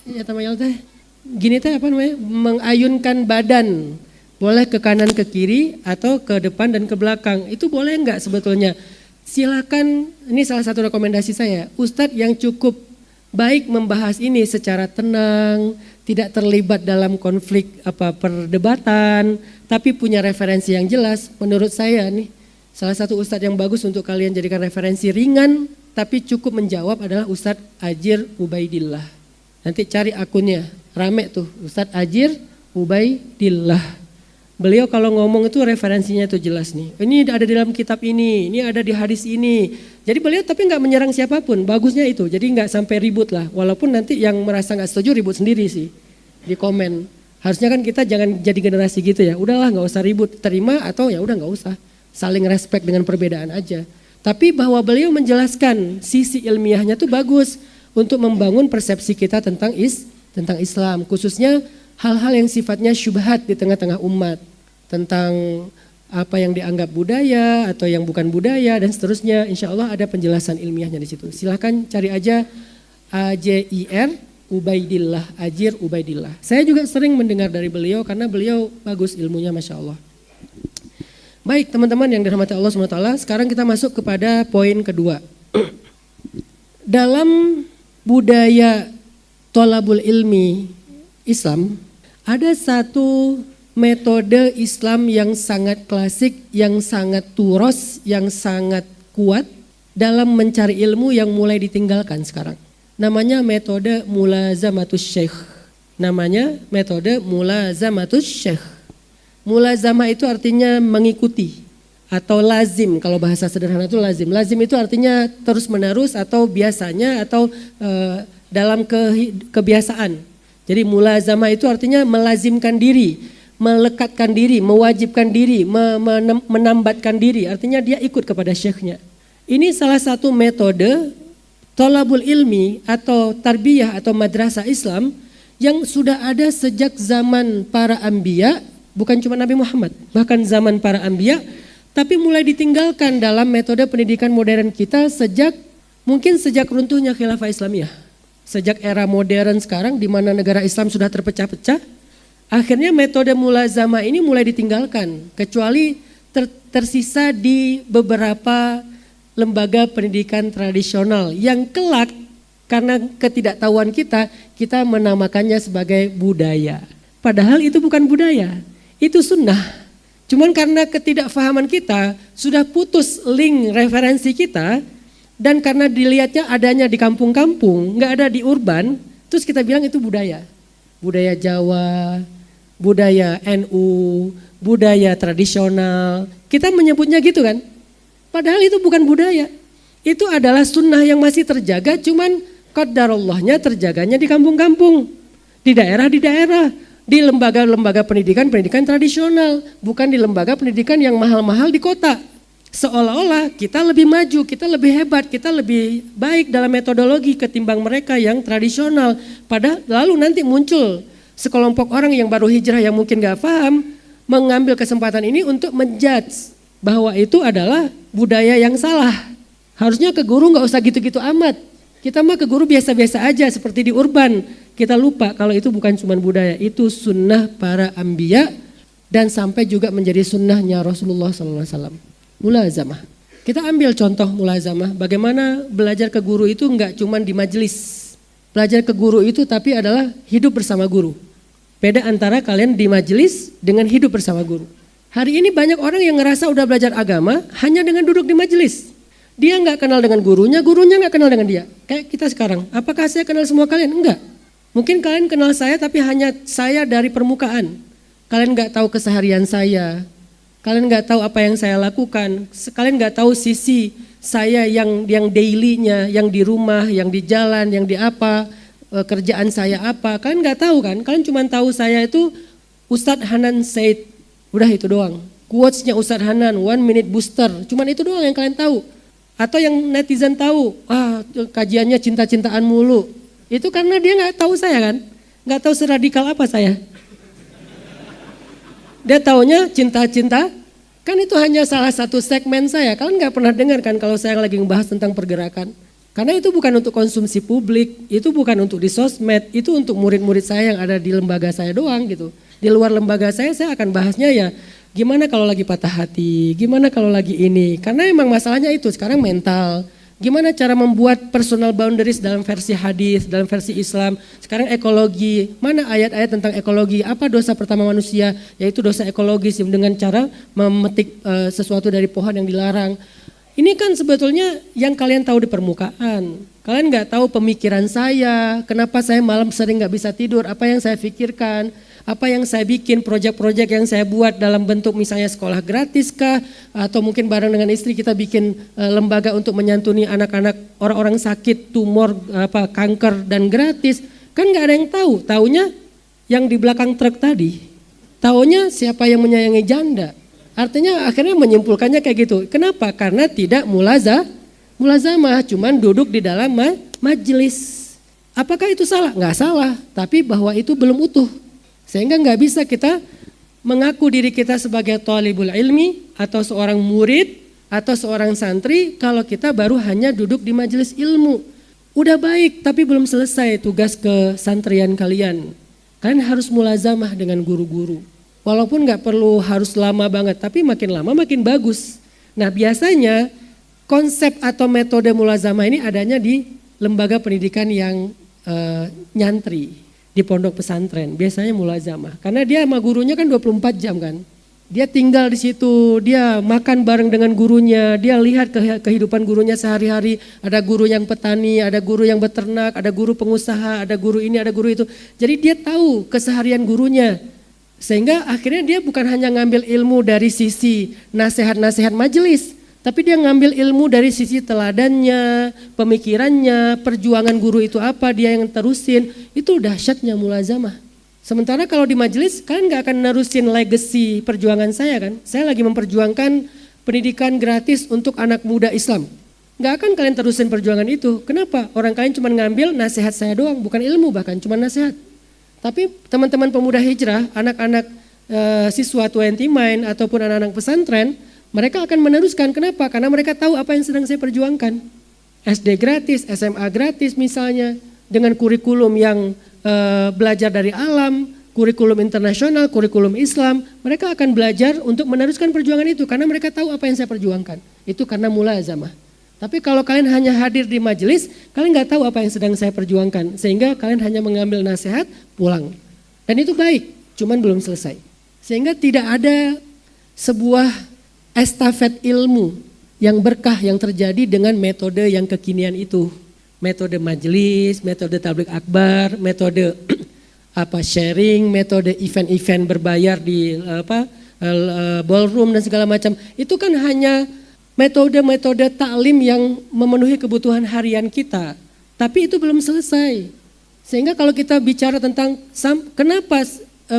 yatamayal teh? Gini teh apa namanya? Mengayunkan badan. Boleh ke kanan ke kiri atau ke depan dan ke belakang. Itu boleh enggak sebetulnya? Silakan, ini salah satu rekomendasi saya. Ustadz yang cukup baik membahas ini secara tenang, tidak terlibat dalam konflik perdebatan, tapi punya referensi yang jelas. Menurut saya nih, salah satu ustadz yang bagus untuk kalian jadikan referensi ringan tapi cukup menjawab adalah Ustadz Ajir Ubaidillah. Nanti cari akunnya, rame tuh, Ustadz Ajir Ubaidillah. Beliau kalau ngomong itu referensinya itu jelas nih. Ini ada di dalam kitab ini ada di hadis ini. Jadi beliau tapi nggak menyerang siapapun, bagusnya itu. Jadi nggak sampai ribut lah. Walaupun nanti yang merasa nggak setuju ribut sendiri sih di komen. Harusnya kan kita jangan jadi generasi gitu ya. Udahlah nggak usah ribut, terima atau ya udah nggak usah. Saling respect dengan perbedaan aja. Tapi bahwa beliau menjelaskan sisi ilmiahnya tuh bagus untuk membangun persepsi kita tentang Islam, khususnya hal-hal yang sifatnya syubhat di tengah-tengah umat, tentang apa yang dianggap budaya atau yang bukan budaya dan seterusnya. Insya Allah ada penjelasan ilmiahnya di situ. Silahkan cari aja AJIR Ubaidillah, Ajir Ubaidillah. Saya juga sering mendengar dari beliau karena beliau bagus ilmunya, Masya Allah. Baik teman-teman yang dirahmati Allah SWT, sekarang kita masuk kepada poin kedua. Dalam budaya tolabul ilmi Islam, ada satu metode Islam yang sangat klasik, yang sangat turos, yang sangat kuat dalam mencari ilmu yang mulai ditinggalkan sekarang. Namanya metode mulazamatus syekh. Namanya metode mulazamatus syekh. Mulazamah itu artinya mengikuti atau lazim, kalau bahasa sederhana itu lazim. Lazim itu artinya terus menerus atau biasanya atau dalam kebiasaan. Jadi mulazamah itu artinya melazimkan diri, melekatkan diri, mewajibkan diri, menambatkan diri. Artinya dia ikut kepada syekhnya. Ini salah satu metode thalabul ilmi atau tarbiyah atau madrasah Islam yang sudah ada sejak zaman para anbiya, bukan cuma Nabi Muhammad, bahkan zaman para anbiya, tapi mulai ditinggalkan dalam metode pendidikan modern kita mungkin sejak runtuhnya khilafah Islamiyah. Sejak era modern sekarang di mana negara Islam sudah terpecah-pecah, akhirnya metode mulazamah ini mulai ditinggalkan, kecuali tersisa di beberapa lembaga pendidikan tradisional yang kelak karena ketidaktahuan kita menamakannya sebagai budaya. Padahal itu bukan budaya, itu sunnah. Cuman karena ketidakfahaman kita sudah putus link referensi kita, dan karena dilihatnya adanya di kampung-kampung, nggak ada di urban, terus kita bilang itu budaya. Budaya Jawa, budaya NU, budaya tradisional. Kita menyebutnya gitu kan. Padahal itu bukan budaya. Itu adalah sunnah yang masih terjaga, cuman qadarallahnya terjaganya di kampung-kampung, di daerah, di lembaga-lembaga pendidikan tradisional, bukan di lembaga pendidikan yang mahal-mahal di kota. Seolah-olah kita lebih maju, kita lebih hebat, kita lebih baik dalam metodologi ketimbang mereka yang tradisional. Padahal lalu nanti muncul sekelompok orang yang baru hijrah yang mungkin gak paham, mengambil kesempatan ini untuk menjudge bahwa itu adalah budaya yang salah. Harusnya ke guru gak usah gitu-gitu amat. Kita mah ke guru biasa-biasa aja seperti di urban. Kita lupa kalau itu bukan cuma budaya, itu sunnah para anbiya dan sampai juga menjadi sunnahnya Rasulullah SAW. Mulazamah. Kita ambil contoh mulazamah, bagaimana belajar ke guru itu enggak cuma di majelis. Belajar ke guru itu tapi adalah hidup bersama guru. Beda antara kalian di majelis dengan hidup bersama guru. Hari ini banyak orang yang ngerasa udah belajar agama hanya dengan duduk di majelis. Dia enggak kenal dengan gurunya enggak kenal dengan dia. Kayak kita sekarang, apakah saya kenal semua kalian? Enggak. Mungkin kalian kenal saya tapi hanya saya dari permukaan. Kalian enggak tahu keseharian saya. Kalian nggak tahu apa yang saya lakukan, kalian nggak tahu sisi saya yang daily-nya, yang di rumah, yang di jalan, yang di apa, kerjaan saya apa, kalian nggak tahu kan? Kalian cuma tahu saya itu Ustadz Hanan Said, udah itu doang. Quotes-nya Ustadz Hanan, 1 minute booster, cuma itu doang yang kalian tahu. Atau yang netizen tahu, kajiannya cinta-cintaan mulu, itu karena dia nggak tahu saya kan, nggak tahu seradikal apa saya. Dia taunya cinta-cinta, kan itu hanya salah satu segmen saya. Kalian gak pernah dengar kan kalau saya lagi ngebahas tentang pergerakan. Karena itu bukan untuk konsumsi publik, itu bukan untuk di sosmed, itu untuk murid-murid saya yang ada di lembaga saya doang gitu. Di luar lembaga saya akan bahasnya ya gimana kalau lagi patah hati, gimana kalau lagi ini. Karena emang masalahnya itu sekarang mental. Gimana cara membuat personal boundaries dalam versi hadis, dalam versi Islam. Sekarang ekologi, mana ayat-ayat tentang ekologi, apa dosa pertama manusia, yaitu dosa ekologis dengan cara memetik sesuatu dari pohon yang dilarang. Ini kan sebetulnya yang kalian tahu di permukaan. Kalian gak tahu pemikiran saya, kenapa saya malam sering gak bisa tidur, apa yang saya pikirkan. Apa yang saya bikin, proyek-proyek yang saya buat dalam bentuk misalnya sekolah gratis kah, atau mungkin bareng dengan istri kita bikin lembaga untuk menyantuni anak-anak orang-orang sakit, tumor, kanker dan gratis. Kan nggak ada yang tahu, taunya yang di belakang truk tadi. Taunya siapa yang menyayangi janda. Artinya akhirnya menyimpulkannya kayak gitu. Kenapa? Karena tidak mulazamah, cuman duduk di dalam majelis. Apakah itu salah? Nggak salah, tapi bahwa itu belum utuh. Sehingga nggak bisa kita mengaku diri kita sebagai thalibul ilmi atau seorang murid atau seorang santri kalau kita baru hanya duduk di majelis ilmu. Udah baik tapi belum selesai tugas kesantrian kalian. Kalian harus mulazamah dengan guru-guru. Walaupun nggak perlu harus lama banget tapi makin lama makin bagus. Nah biasanya konsep atau metode mulazamah ini adanya di lembaga pendidikan yang nyantri. Di di pondok pesantren, biasanya mulazamah. Karena dia sama gurunya kan 24 jam kan. Dia tinggal di situ, dia makan bareng dengan gurunya, dia lihat kehidupan gurunya sehari-hari. Ada guru yang petani, ada guru yang beternak, ada guru pengusaha, ada guru ini, ada guru itu. Jadi dia tahu keseharian gurunya. Sehingga akhirnya dia bukan hanya ngambil ilmu dari sisi nasihat-nasihat majelis, tapi dia ngambil ilmu dari sisi teladannya, pemikirannya, perjuangan guru itu apa, dia yang terusin. Itu dahsyatnya mulazamah. Sementara kalau di majelis kalian gak akan nerusin legacy perjuangan saya kan. Saya lagi memperjuangkan pendidikan gratis untuk anak muda Islam. Gak akan kalian terusin perjuangan itu. Kenapa? Orang kalian cuma ngambil nasihat saya doang, bukan ilmu bahkan, cuma nasihat. Tapi teman-teman pemuda hijrah, anak-anak siswa 20 Mind ataupun anak-anak pesantren, mereka akan meneruskan. Kenapa? Karena mereka tahu apa yang sedang saya perjuangkan. SD gratis, SMA gratis misalnya, dengan kurikulum yang belajar dari alam, kurikulum internasional, kurikulum Islam, mereka akan belajar untuk meneruskan perjuangan itu karena mereka tahu apa yang saya perjuangkan. Itu karena mulazamah. Tapi kalau kalian hanya hadir di majelis, kalian nggak tahu apa yang sedang saya perjuangkan, sehingga kalian hanya mengambil nasihat, pulang. Dan itu baik, cuman belum selesai. Sehingga tidak ada sebuah estafet ilmu yang berkah yang terjadi dengan metode yang kekinian itu. Metode majelis, metode tabligh akbar, metode sharing, metode event-event berbayar di ballroom dan segala macam. Itu kan hanya metode-metode taklim yang memenuhi kebutuhan harian kita. Tapi itu belum selesai. Sehingga kalau kita bicara tentang kenapa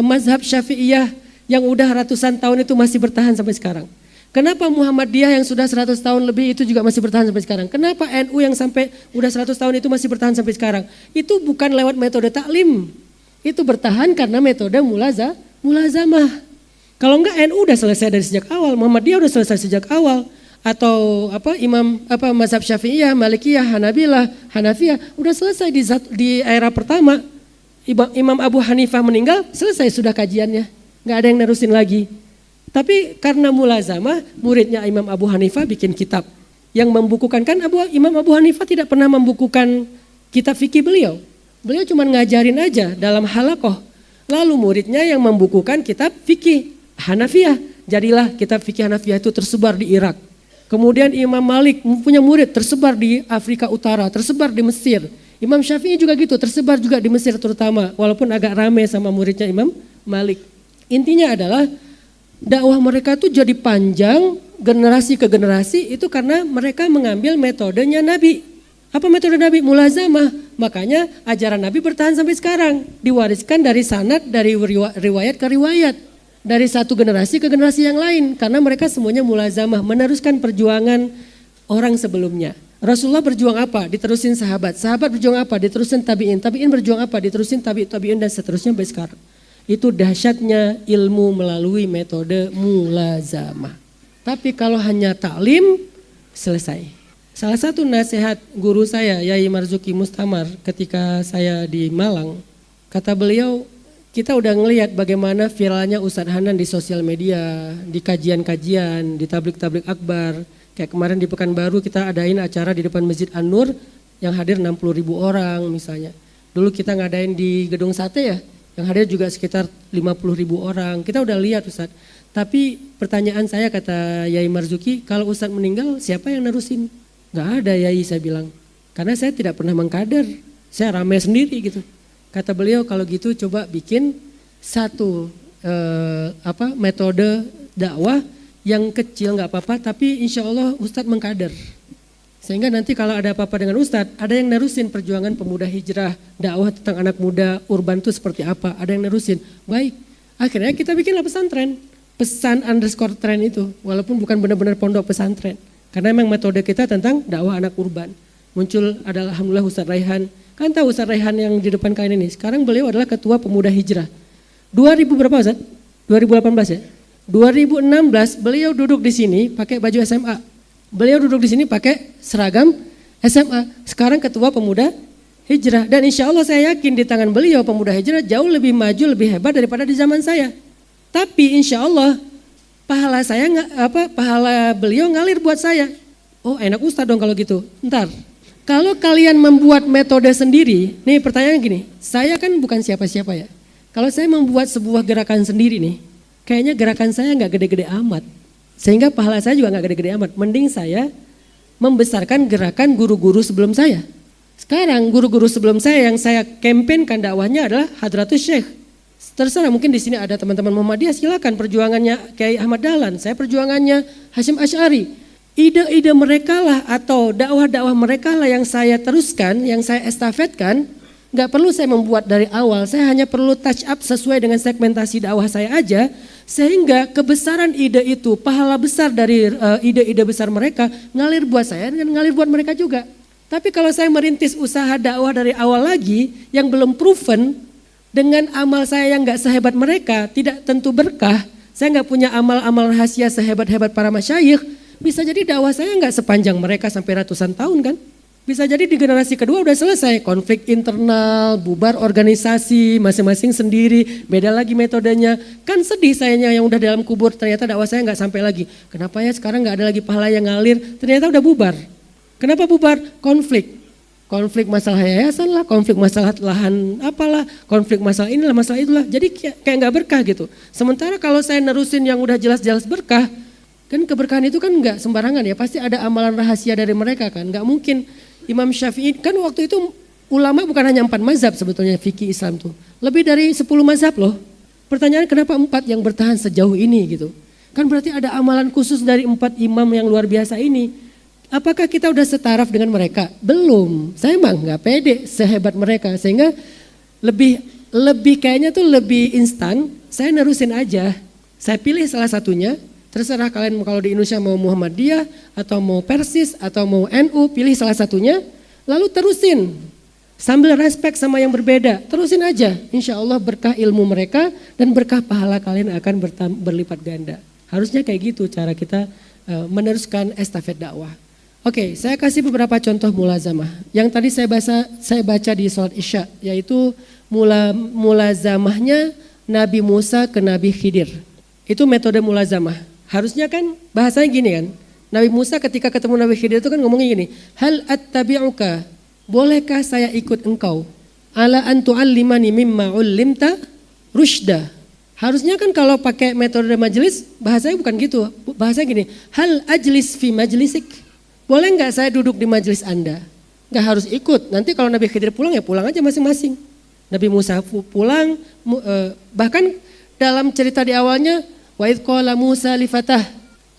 mazhab Syafi'iyah yang udah ratusan tahun itu masih bertahan sampai sekarang. Kenapa Muhammadiyah yang sudah 100 tahun lebih itu juga masih bertahan sampai sekarang? Kenapa NU yang sampai udah 100 tahun itu masih bertahan sampai sekarang? Itu bukan lewat metode taklim. Itu bertahan karena metode mulazamah. Kalau enggak NU udah selesai dari sejak awal, Muhammadiyah udah selesai sejak awal. Atau mazhab Syafi'iyah, Malikiyah, Hanabilah, Hanafiyah udah selesai di era pertama. Imam Abu Hanifah meninggal, selesai sudah kajiannya. Enggak ada yang nerusin lagi. Tapi karena mulazamah, muridnya Imam Abu Hanifah bikin kitab yang membukukan. Kan Imam Abu Hanifah tidak pernah membukukan kitab fikih beliau. Beliau cuma ngajarin aja dalam halakoh. Lalu muridnya yang membukukan kitab fikih Hanafiyah. Jadilah kitab fikih Hanafiyah itu tersebar di Irak. Kemudian Imam Malik punya murid tersebar di Afrika Utara, tersebar di Mesir. Imam Syafi'i juga gitu, tersebar juga di Mesir terutama. Walaupun agak rame sama muridnya Imam Malik. Intinya adalah dakwah mereka tuh jadi panjang generasi ke generasi itu karena mereka mengambil metodenya Nabi. Apa metode Nabi? Mulazamah. Makanya ajaran Nabi bertahan sampai sekarang. Diwariskan dari sanad, dari riwayat ke riwayat. Dari satu generasi ke generasi yang lain. Karena mereka semuanya mulazamah, meneruskan perjuangan orang sebelumnya. Rasulullah berjuang apa? Diterusin sahabat. Sahabat berjuang apa? Diterusin tabi'in. Tabi'in berjuang apa? Diterusin tabi'in dan seterusnya sampai sekarang. Itu dahsyatnya ilmu melalui metode mulazamah. Tapi kalau hanya taklim, selesai. Salah satu nasihat guru saya, Yai Marzuki Mustamar, ketika saya di Malang, kata beliau, kita udah ngelihat bagaimana viralnya Ustadz Hanan di sosial media, di kajian-kajian, di tabligh akbar. Kayak kemarin di Pekanbaru kita adain acara di depan Masjid An-Nur yang hadir 60.000 orang misalnya. Dulu kita ngadain di Gedung Sate ya, yang hadir juga sekitar 50.000 orang. Kita udah lihat Ustadz. Tapi pertanyaan saya kata Yai Marzuki, kalau Ustadz meninggal siapa yang nerusin? Gak ada Yai, saya bilang. Karena saya tidak pernah mengkader. Saya rame sendiri gitu. Kata beliau kalau gitu coba bikin satu metode dakwah yang kecil gak apa-apa. Tapi insya Allah Ustadz mengkader. Sehingga nanti kalau ada apa-apa dengan Ustadz, ada yang nerusin perjuangan pemuda hijrah, dakwah tentang anak muda, urban itu seperti apa, ada yang nerusin. Baik, akhirnya kita bikinlah pesantren, pesan_tren itu, walaupun bukan benar-benar pondok pesantren. Karena memang metode kita tentang dakwah anak urban. Muncul adalah alhamdulillah Ustadz Raihan, kan tahu Ustadz Raihan yang di depan kalian ini, sekarang beliau adalah ketua pemuda hijrah. 2000 berapa Ustadz? 2018 ya? 2016 beliau duduk di sini pakai baju SMA. Beliau duduk di sini pakai seragam SMA. Sekarang ketua pemuda hijrah. Dan insya Allah saya yakin di tangan beliau pemuda hijrah jauh lebih maju, lebih hebat daripada di zaman saya. Tapi insya Allah pahala beliau ngalir buat saya. Oh enak Ustadz dong kalau gitu. Ntar Kalau kalian membuat metode sendiri, nih pertanyaan gini, saya kan bukan siapa-siapa ya. Kalau saya membuat sebuah gerakan sendiri nih, kayaknya gerakan saya nggak gede-gede amat. Sehingga pahala saya juga nggak gede-gede amat. Mending saya membesarkan gerakan guru-guru sebelum saya. Sekarang guru-guru sebelum saya yang saya kampanyekan dakwahnya adalah Hadratus Syekh. Terserah, mungkin di sini ada teman-teman Muhammadiyah, silakan perjuangannya Kiai Ahmad Dahlan, saya perjuangannya Hasyim Asy'ari. Ide-ide mereka lah atau dakwah-dakwah mereka lah yang saya teruskan, yang saya estafetkan. Gak perlu saya membuat dari awal, saya hanya perlu touch up sesuai dengan segmentasi dakwah saya aja. Sehingga kebesaran ide itu, pahala besar dari ide-ide besar mereka ngalir buat saya dan ngalir buat mereka juga. Tapi kalau saya merintis usaha dakwah dari awal lagi yang belum proven, dengan amal saya yang gak sehebat mereka, tidak tentu berkah. Saya gak punya amal-amal rahasia sehebat-hebat para masyayikh. Bisa jadi dakwah saya gak sepanjang mereka sampai ratusan tahun kan. Bisa jadi di generasi kedua udah selesai. Konflik internal, bubar organisasi, masing-masing sendiri, beda lagi metodenya. Kan sedih sayanya yang udah dalam kubur, ternyata dakwah saya gak sampai lagi. Kenapa ya sekarang gak ada lagi pahala yang ngalir, ternyata udah bubar. Kenapa bubar? Konflik. Konflik masalah yayasan lah, konflik masalah lahan apalah, konflik masalah inilah, masalah itulah. Jadi kayak gak berkah gitu. Sementara kalau saya nerusin yang udah jelas-jelas berkah, kan keberkahan itu kan gak sembarangan ya. Pasti ada amalan rahasia dari mereka kan. Gak mungkin Imam Syafi'i, kan waktu itu ulama bukan hanya 4 mazhab sebetulnya fikih Islam tuh. Lebih dari 10 mazhab loh. Pertanyaan kenapa 4 yang bertahan sejauh ini gitu. Kan berarti ada amalan khusus dari 4 imam yang luar biasa ini. Apakah kita udah setaraf dengan mereka? Belum. Saya emang nggak pede sehebat mereka, sehingga lebih kayaknya tuh lebih instan. Saya nerusin aja. Saya pilih salah satunya. Terserah kalian kalau di Indonesia mau Muhammadiyah atau mau Persis atau mau NU, pilih salah satunya. Lalu terusin. Sambil respect sama yang berbeda, terusin aja. Insya Allah berkah ilmu mereka dan berkah pahala kalian akan berlipat ganda. Harusnya kayak gitu cara kita meneruskan estafet dakwah. Oke, saya kasih beberapa contoh mulazamah. Yang tadi saya baca di sholat Isya, yaitu mulazamahnya Nabi Musa ke Nabi Khidir. Itu metode mulazamah. Harusnya kan bahasanya gini kan. Nabi Musa ketika ketemu Nabi Khidir itu kan ngomongnya gini, hal attabi'uka, bolehkah saya ikut engkau? Ala an tu'allimani mimma 'ullimta rusyda. Harusnya kan kalau pakai metode majelis, bahasanya bukan gitu. Bahasanya gini, hal ajlis fi majlisik. Boleh nggak saya duduk di majelis Anda? Nggak harus ikut. Nanti kalau Nabi Khidir pulang ya pulang aja masing-masing. Nabi Musa pulang, bahkan dalam cerita di awalnya, wa idh qala Musa li fatah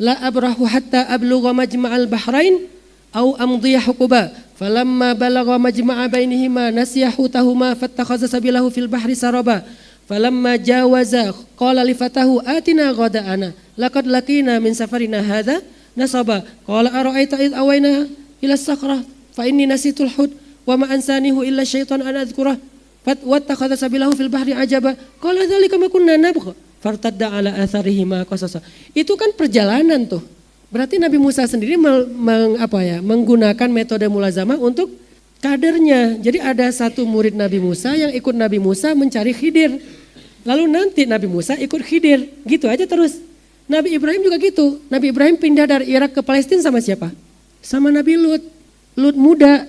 la abrahu hatta ablugha majma'al bahrain au amdhiya huquba falamma balagha majma'a bainihima nasiya hutahuma fattakhadha sabilahu fil bahri saraba falamma jawaza qala li fatahu atina ghada'ana laqad laqina min safarina hadha nasaba qala ara'aita id awayna ila as-sakhra fa inni nasitul hud wa ma ansanihu illa syaitan an adhkurah wattakhadha sabilahu fil bahri ajaba qala dzalika ma kunna nabgha fartadda ala atharihima qasasa. Itu kan perjalanan tuh. Berarti Nabi Musa sendiri menggunakan metode mulazamah untuk kadernya. Jadi ada satu murid Nabi Musa yang ikut Nabi Musa mencari Khidir. Lalu nanti Nabi Musa ikut Khidir. Gitu aja terus. Nabi Ibrahim juga gitu. Nabi Ibrahim pindah dari Irak ke Palestina sama siapa? Sama Nabi Lut. Lut muda,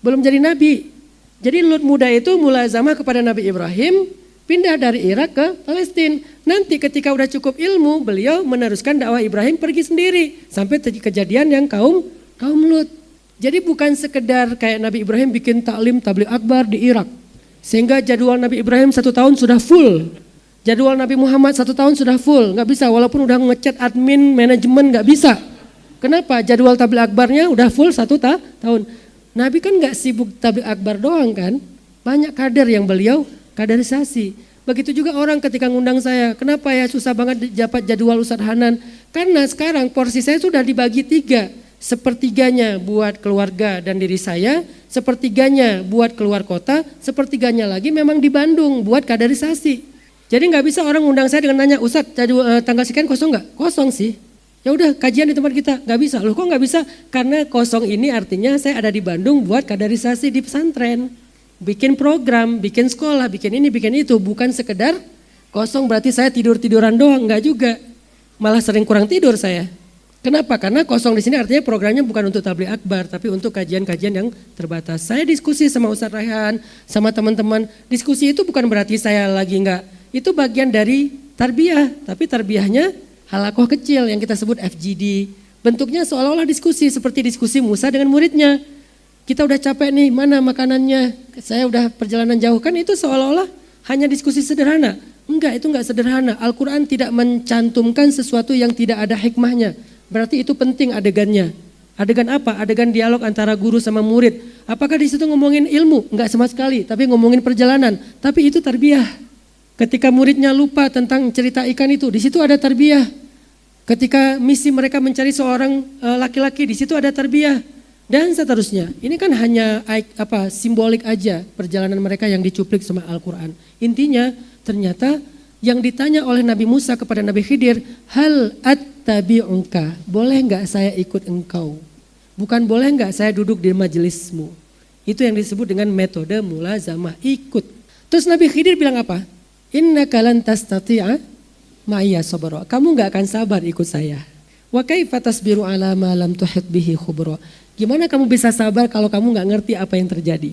belum jadi nabi. Jadi Lut muda itu mulazamah kepada Nabi Ibrahim, pindah dari Irak ke Palestina. Nanti ketika udah cukup ilmu, beliau meneruskan dakwah Ibrahim pergi sendiri. Sampai kejadian yang kaum Lut. Jadi bukan sekedar kayak Nabi Ibrahim bikin taklim tabligh akbar di Irak. Sehingga jadwal Nabi Ibrahim 1 tahun sudah full. Jadwal Nabi Muhammad 1 tahun sudah full. Gak bisa, walaupun udah ngechat admin, manajemen gak bisa. Kenapa? Jadwal tabligh akbarnya udah full 1 tahun. Nabi kan gak sibuk tabligh akbar doang kan. Banyak kader yang beliau kaderisasi. Begitu juga orang ketika ngundang saya, kenapa ya susah banget dapat jadwal Ustadz Hanan? Karena sekarang porsi saya sudah dibagi 3. Sepertiganya buat keluarga dan diri saya, sepertiganya buat keluar kota, sepertiganya lagi memang di Bandung buat kaderisasi. Jadi nggak bisa orang ngundang saya dengan nanya, Ustadz tanggal sekian kosong nggak? Kosong sih. Ya udah kajian di tempat kita, nggak bisa. Loh kok nggak bisa? Karena kosong ini artinya saya ada di Bandung buat kaderisasi di pesantren. Bikin program, bikin sekolah, bikin ini, bikin itu. Bukan sekedar kosong berarti saya tidur-tiduran doang, enggak juga. Malah sering kurang tidur saya. Kenapa? Karena kosong di sini artinya programnya bukan untuk tabligh akbar, tapi untuk kajian-kajian yang terbatas. Saya diskusi sama Ustadz Raihan, sama teman-teman. Diskusi itu bukan berarti saya lagi enggak. Itu bagian dari tarbiyah, tapi tarbiyahnya halakoh kecil yang kita sebut FGD. Bentuknya seolah-olah diskusi, seperti diskusi Musa dengan muridnya. Kita udah capek nih, mana makanannya? Saya udah perjalanan jauh, kan itu seolah-olah hanya diskusi sederhana. Enggak, itu enggak sederhana. Al-Quran tidak mencantumkan sesuatu yang tidak ada hikmahnya. Berarti itu penting adegannya. Adegan apa? Adegan dialog antara guru sama murid. Apakah di situ ngomongin ilmu? Enggak sama sekali, tapi ngomongin perjalanan. Tapi itu tarbiyah. Ketika muridnya lupa tentang cerita ikan itu, di situ ada tarbiyah. Ketika misi mereka mencari seorang laki-laki, di situ ada tarbiyah. Dan seterusnya. Ini kan hanya simbolik aja perjalanan mereka yang dicuplik sama Al-Quran. Intinya ternyata yang ditanya oleh Nabi Musa kepada Nabi Khidir, hal attabi'uka, boleh enggak saya ikut engkau? Bukan boleh enggak saya duduk di majelismu. Itu yang disebut dengan metode mulazamah, ikut. Terus Nabi Khidir bilang apa? Innaka lan tastati'a ma'iya sabra. Kamu enggak akan sabar ikut saya. Wa kaifa tasbiru ala ma lam tuhit bihi khubra. Gimana kamu bisa sabar kalau kamu enggak ngerti apa yang terjadi?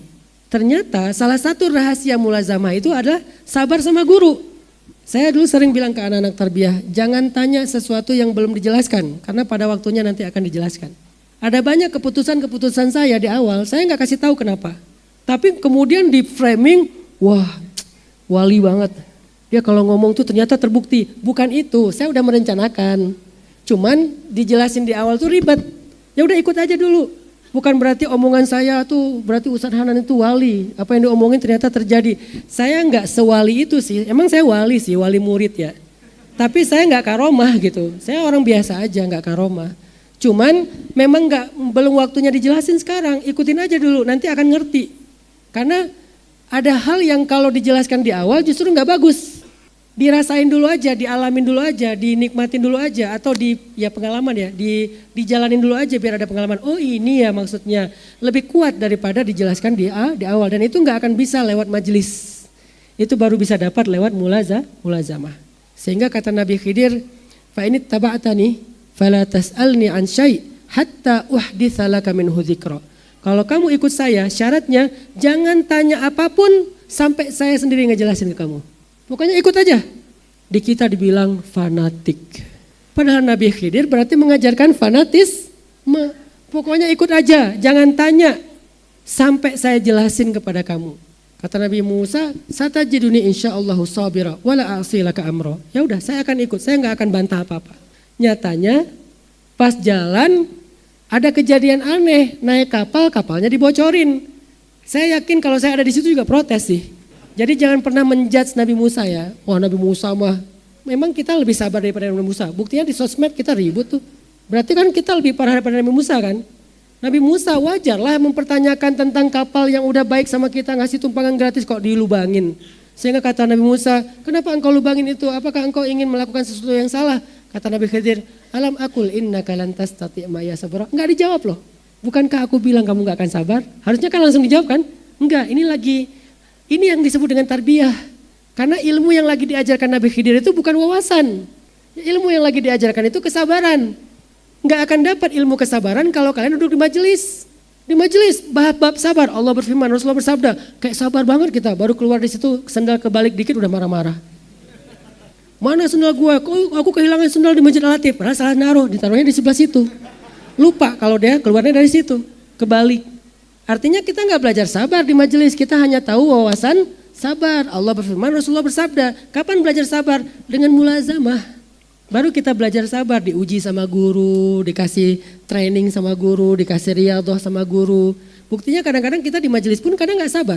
Ternyata salah satu rahasia mulazamah itu adalah sabar sama guru. Saya dulu sering bilang ke anak-anak tarbiyah, jangan tanya sesuatu yang belum dijelaskan, karena pada waktunya nanti akan dijelaskan. Ada banyak keputusan-keputusan saya di awal, saya nggak kasih tahu kenapa. Tapi kemudian di framing, wah wali banget. Dia kalau ngomong tuh ternyata terbukti. Bukan itu, saya udah merencanakan. Cuman dijelasin di awal tuh ribet. Ya udah ikut aja dulu. Bukan berarti omongan saya tuh berarti Ustadz Hanan itu wali. Apa yang diomongin ternyata terjadi. Saya nggak sewali itu sih. Emang saya wali sih, wali murid ya. Tapi saya nggak karomah gitu. Saya orang biasa aja, nggak karomah. Cuman memang belum waktunya dijelasin sekarang. Ikutin aja dulu, nanti akan ngerti. Karena ada hal yang kalau dijelaskan di awal justru nggak bagus. Dirasain dulu aja, dialamin dulu aja, dinikmatin dulu aja, atau pengalaman ya, dijalanin dulu aja biar ada pengalaman. Oh ini ya maksudnya, lebih kuat daripada dijelaskan di awal. Dan itu nggak akan bisa lewat majelis. Itu baru bisa dapat lewat mulazamah. Sehingga kata Nabi Khidir, fa ini taba'atani fala tas'alni an syai' hatta uhditsa laka minhu dzikra. Kalau kamu ikut saya, syaratnya jangan tanya apapun sampai saya sendiri ngejelasin ke kamu. Pokoknya ikut aja. Di kita dibilang fanatik. Padahal Nabi Khidir berarti mengajarkan fanatisme. Pokoknya ikut aja, jangan tanya sampai saya jelasin kepada kamu. Kata Nabi Musa, satajiduni insyaallahu sabira wala a'silaka amra. Ya udah, saya akan ikut, saya nggak akan bantah apa-apa. Nyatanya pas jalan ada kejadian aneh, naik kapal, kapalnya dibocorin. Saya yakin kalau saya ada di situ juga protes sih. Jadi jangan pernah menjudge Nabi Musa ya. Wah Nabi Musa mah, memang kita lebih sabar daripada Nabi Musa. Buktinya di sosmed kita ribut tuh. Berarti kan kita lebih parah daripada Nabi Musa kan. Nabi Musa wajarlah mempertanyakan tentang kapal yang udah baik sama kita, ngasih tumpangan gratis kok dilubangin. Sehingga kata Nabi Musa, kenapa engkau lubangin itu? Apakah engkau ingin melakukan sesuatu yang salah? Kata Nabi Khidir, alam akul innaka lan tastati' ma'iya sabra. Enggak dijawab loh. Bukankah aku bilang kamu enggak akan sabar? Harusnya kan langsung dijawab kan? Enggak, ini yang disebut dengan tarbiyah. Karena ilmu yang lagi diajarkan Nabi Khidir itu bukan wawasan. Ilmu yang lagi diajarkan itu kesabaran. Enggak akan dapat ilmu kesabaran kalau kalian duduk di majelis. Di majelis bab sabar, Allah berfirman, Rasulullah bersabda, kayak sabar banget kita, baru keluar di situ sendal kebalik dikit udah marah-marah. Mana sendal gua? Aku kehilangan sendal di Masjid Al-Latif, padahal salah naruh, ditaruhnya di sebelah situ. Lupa kalau dia keluarnya dari situ, kebalik. Artinya kita nggak belajar sabar di majelis, kita hanya tahu wawasan sabar. Allah berfirman, Rasulullah bersabda, kapan belajar sabar? Dengan mulazamah. Baru kita belajar sabar, diuji sama guru, dikasih training sama guru, dikasih riyadhah sama guru. Buktinya kadang-kadang kita di majelis pun kadang nggak sabar.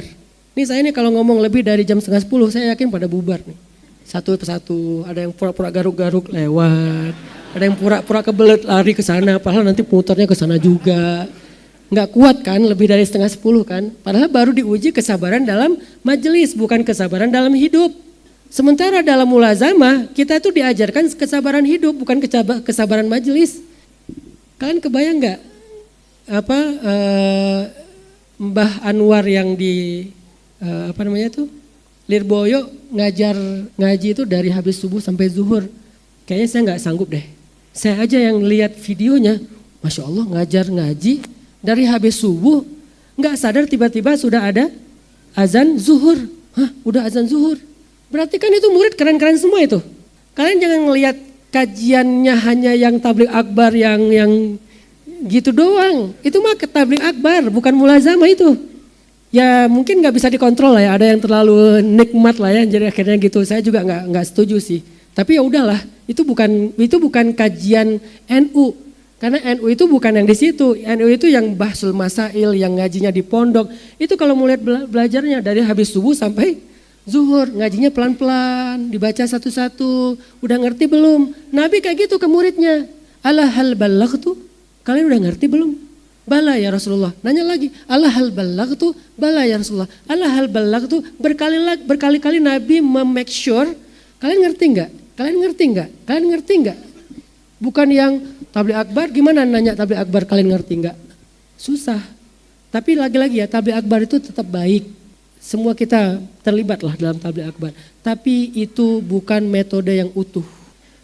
Nih saya nih kalau ngomong lebih dari jam 9:30, saya yakin pada bubar nih. Satu persatu, ada yang pura-pura garuk-garuk lewat, ada yang pura-pura kebelet lari ke sana, padahal nanti putarnya ke sana juga. Nggak kuat kan, lebih dari 9:30 kan. Padahal baru diuji kesabaran dalam majelis, bukan kesabaran dalam hidup. Sementara dalam mulazamah, kita itu diajarkan kesabaran hidup, bukan kesabaran majelis. Kalian kebayang nggak Mbah Anwar yang di Lirboyo ngaji itu dari habis subuh sampai zuhur. Kayaknya saya nggak sanggup deh. Saya aja yang lihat videonya, Masya Allah ngajar ngaji dari habis subuh, nggak sadar tiba-tiba sudah ada azan zuhur. Hah, udah azan zuhur. Berarti kan itu murid keren-keren semua itu. Kalian jangan ngelihat kajiannya hanya yang tabligh akbar yang gitu doang. Itu mah tabligh akbar, bukan mulazamah itu. Ya mungkin nggak bisa dikontrol lah ya, ada yang terlalu nikmat lah ya, jadi akhirnya gitu. Saya juga nggak setuju sih. Tapi ya udahlah, itu bukan kajian NU. Karena NU itu bukan yang di situ, NU itu yang bahsul masail, yang ngajinya di pondok. Itu kalau mau lihat belajarnya dari habis subuh sampai zuhur, ngajinya pelan-pelan, dibaca satu-satu. Udah ngerti belum? Nabi kayak gitu ke muridnya. Ala hal ballaghtu? Kalian udah ngerti belum? Bala ya Rasulullah. Nanya lagi, ala hal ballaghtu? Bala ya Rasulullah. Ala hal ballaghtu? Berkali-kali Nabi make sure, kalian ngerti enggak? Kalian ngerti enggak? Kalian ngerti enggak? Bukan yang tabligh akbar, gimana nanya tabligh akbar kalian ngerti enggak? Susah. Tapi lagi-lagi ya, tabligh akbar itu tetap baik. Semua kita terlibat lah dalam tabligh akbar. Tapi itu bukan metode yang utuh.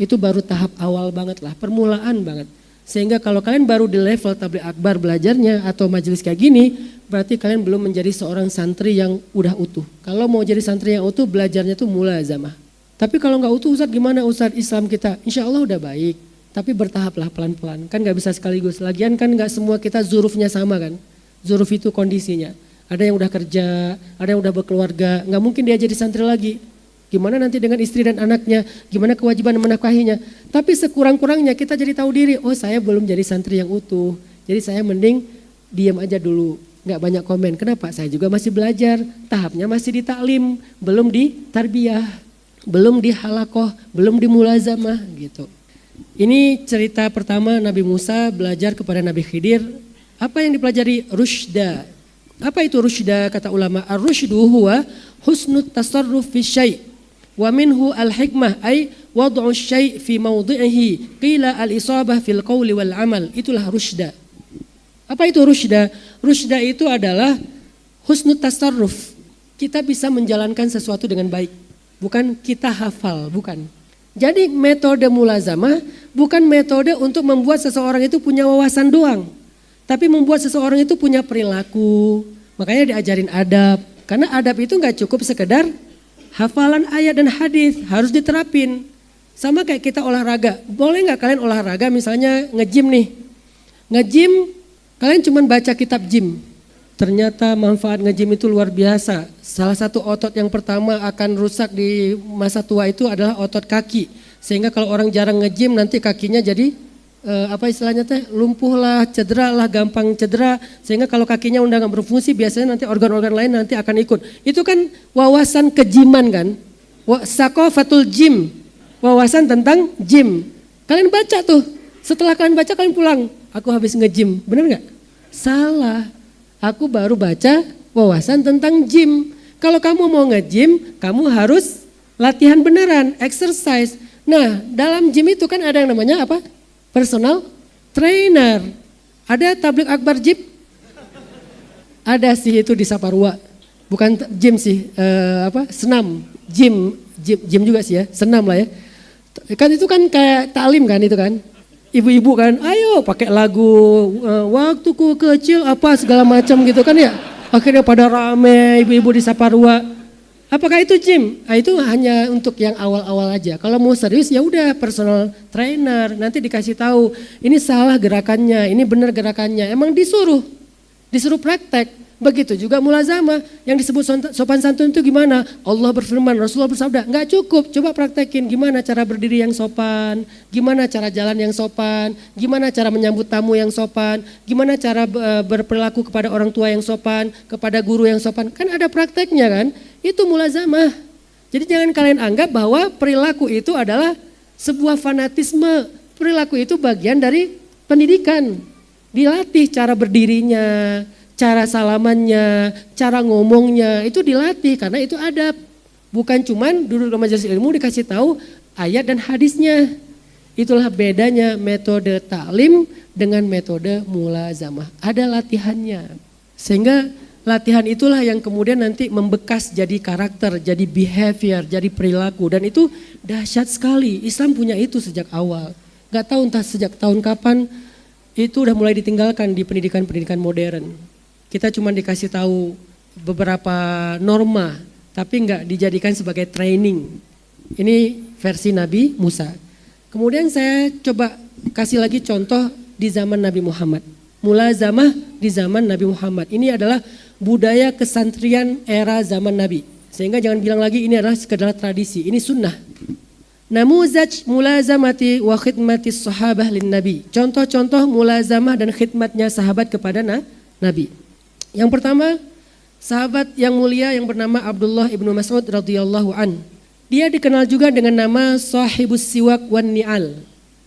Itu baru tahap awal banget lah, permulaan banget. Sehingga kalau kalian baru di level tabligh akbar belajarnya atau majelis kayak gini, berarti kalian belum menjadi seorang santri yang udah utuh. Kalau mau jadi santri yang utuh, belajarnya tuh mulazamah. Tapi kalau nggak utuh Ustadz, gimana Ustadz Islam kita? Insya Allah udah baik. Tapi bertahap lah pelan-pelan, kan gak bisa sekaligus. Lagian kan gak semua kita zurufnya sama kan. Zuruf itu kondisinya. Ada yang udah kerja, ada yang udah berkeluarga, gak mungkin dia jadi santri lagi. Gimana nanti dengan istri dan anaknya, gimana kewajiban menafkahinya. Tapi sekurang-kurangnya kita jadi tahu diri, oh saya belum jadi santri yang utuh. Jadi saya mending diam aja dulu, gak banyak komen. Kenapa? Saya juga masih belajar, tahapnya masih di taklim, belum di tarbiyah, belum di halakoh, belum di mulazamah gitu. Ini cerita pertama Nabi Musa belajar kepada Nabi Khidir. Apa yang dipelajari? Rusyda. Apa itu rusyda? Kata ulama, ar-rusydu huwa husnut tasarruf fi syai' wa minhu al-hikmah ay wad'u syai' fi mawdi'ihi qila al-isabah fil qawli wal amal. Itulah rusyda. Apa itu rusyda? Rusyda itu adalah husnut tasarruf. Kita bisa menjalankan sesuatu dengan baik. Bukan kita hafal, bukan. Jadi metode mulazamah bukan metode untuk membuat seseorang itu punya wawasan doang. Tapi membuat seseorang itu punya perilaku. Makanya diajarin adab. Karena adab itu gak cukup sekedar hafalan ayat dan hadis, harus diterapin. Sama kayak kita olahraga. Boleh gak kalian olahraga misalnya nge-gym nih. Nge-gym kalian cuma baca kitab gym. Ternyata manfaat nge-gym itu luar biasa. Salah satu otot yang pertama akan rusak di masa tua itu adalah otot kaki. Sehingga kalau orang jarang nge-gym nanti kakinya jadi apa istilahnya teh, lumpuh lah, cedera lah, gampang cedera. Sehingga kalau kakinya udah gak berfungsi biasanya nanti organ-organ lain nanti akan ikut. Itu kan wawasan kejiman kan. Saqafatul gym, wawasan tentang gym. Kalian baca tuh, setelah kalian baca kalian pulang. Aku habis nge-gym, bener gak? Salah. Aku baru baca wawasan tentang gym. Kalau kamu mau nge-gym, kamu harus latihan beneran, exercise. Nah, dalam gym itu kan ada yang namanya apa? Personal trainer. Ada tabligh akbar gym? Ada sih itu di Saparua. Bukan gym sih, senam. Gym juga sih ya, senam lah ya. Kan itu kan kayak taklim kan itu kan. Ibu-ibu kan, ayo pakai lagu waktuku kecil apa segala macam gitu kan ya. Akhirnya pada rame ibu-ibu di Saparua. Apakah itu gym? Nah, itu hanya untuk yang awal-awal aja. Kalau mau serius ya udah personal trainer, nanti dikasih tahu ini salah gerakannya, ini benar gerakannya. Emang disuruh praktek. Begitu juga mulazamah yang disebut sopan santun itu gimana? Allah berfirman, Rasulullah bersabda, nggak cukup. Coba praktekin gimana cara berdiri yang sopan, gimana cara jalan yang sopan, gimana cara menyambut tamu yang sopan, gimana cara berperilaku kepada orang tua yang sopan, kepada guru yang sopan. Kan ada prakteknya kan? Itu mulazamah. Jadi jangan kalian anggap bahwa perilaku itu adalah sebuah fanatisme. Perilaku itu bagian dari pendidikan. Dilatih cara berdirinya, cara salamannya, cara ngomongnya itu dilatih karena itu adab. Bukan cuman duduk di majelis ilmu dikasih tahu ayat dan hadisnya. Itulah bedanya metode taklim dengan metode mulazamah. Ada latihannya. Sehingga latihan itulah yang kemudian nanti membekas jadi karakter, jadi behavior, jadi perilaku. Dan itu dahsyat sekali. Islam punya itu sejak awal. Gak tahu entah sejak tahun kapan itu udah mulai ditinggalkan di pendidikan-pendidikan modern. Kita cuma dikasih tahu beberapa norma, tapi nggak dijadikan sebagai training. Ini versi Nabi Musa. Kemudian saya coba kasih lagi contoh di zaman Nabi Muhammad. Mulazamah di zaman Nabi Muhammad. Ini adalah budaya kesantrian era zaman Nabi. Sehingga jangan bilang lagi ini adalah sekedar tradisi, ini sunnah. Namuzaj mulazamati wa khidmati sahabah lin Nabi. Contoh-contoh mulazamah dan khidmatnya sahabat kepada Nabi. Yang pertama, sahabat yang mulia yang bernama Abdullah ibnu Mas'ud radhiyallahu an. Dia dikenal juga dengan nama Sahibus Siwak wan Ni'al.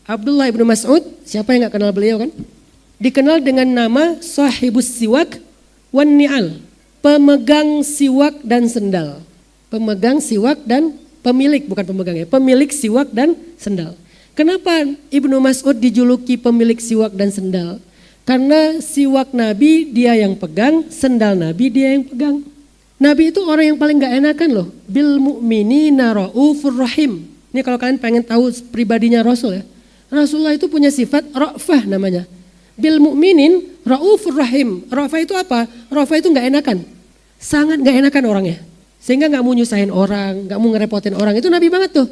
Abdullah ibnu Mas'ud, siapa yang gak kenal beliau kan? Dikenal dengan nama Sahibus Siwak wan Ni'al. Pemegang siwak dan sendal. Pemegang siwak dan pemilik, bukan pemegang ya, pemilik siwak dan sendal. Kenapa Ibnu Mas'ud dijuluki pemilik siwak dan sendal? Karena siwak Nabi dia yang pegang, sendal Nabi dia yang pegang. Nabi itu orang yang paling gak enakan loh. Bil mu'minina ra'ufur rahim. Ini kalau kalian pengen tahu pribadinya Rasul ya. Rasulullah itu punya sifat ra'fah namanya. Bil mu'minin ra'ufur rahim. Ra'fah itu apa? Ra'fah itu gak enakan. Sangat gak enakan orangnya. Sehingga gak mau nyusahin orang, gak mau ngerepotin orang. Itu Nabi banget tuh.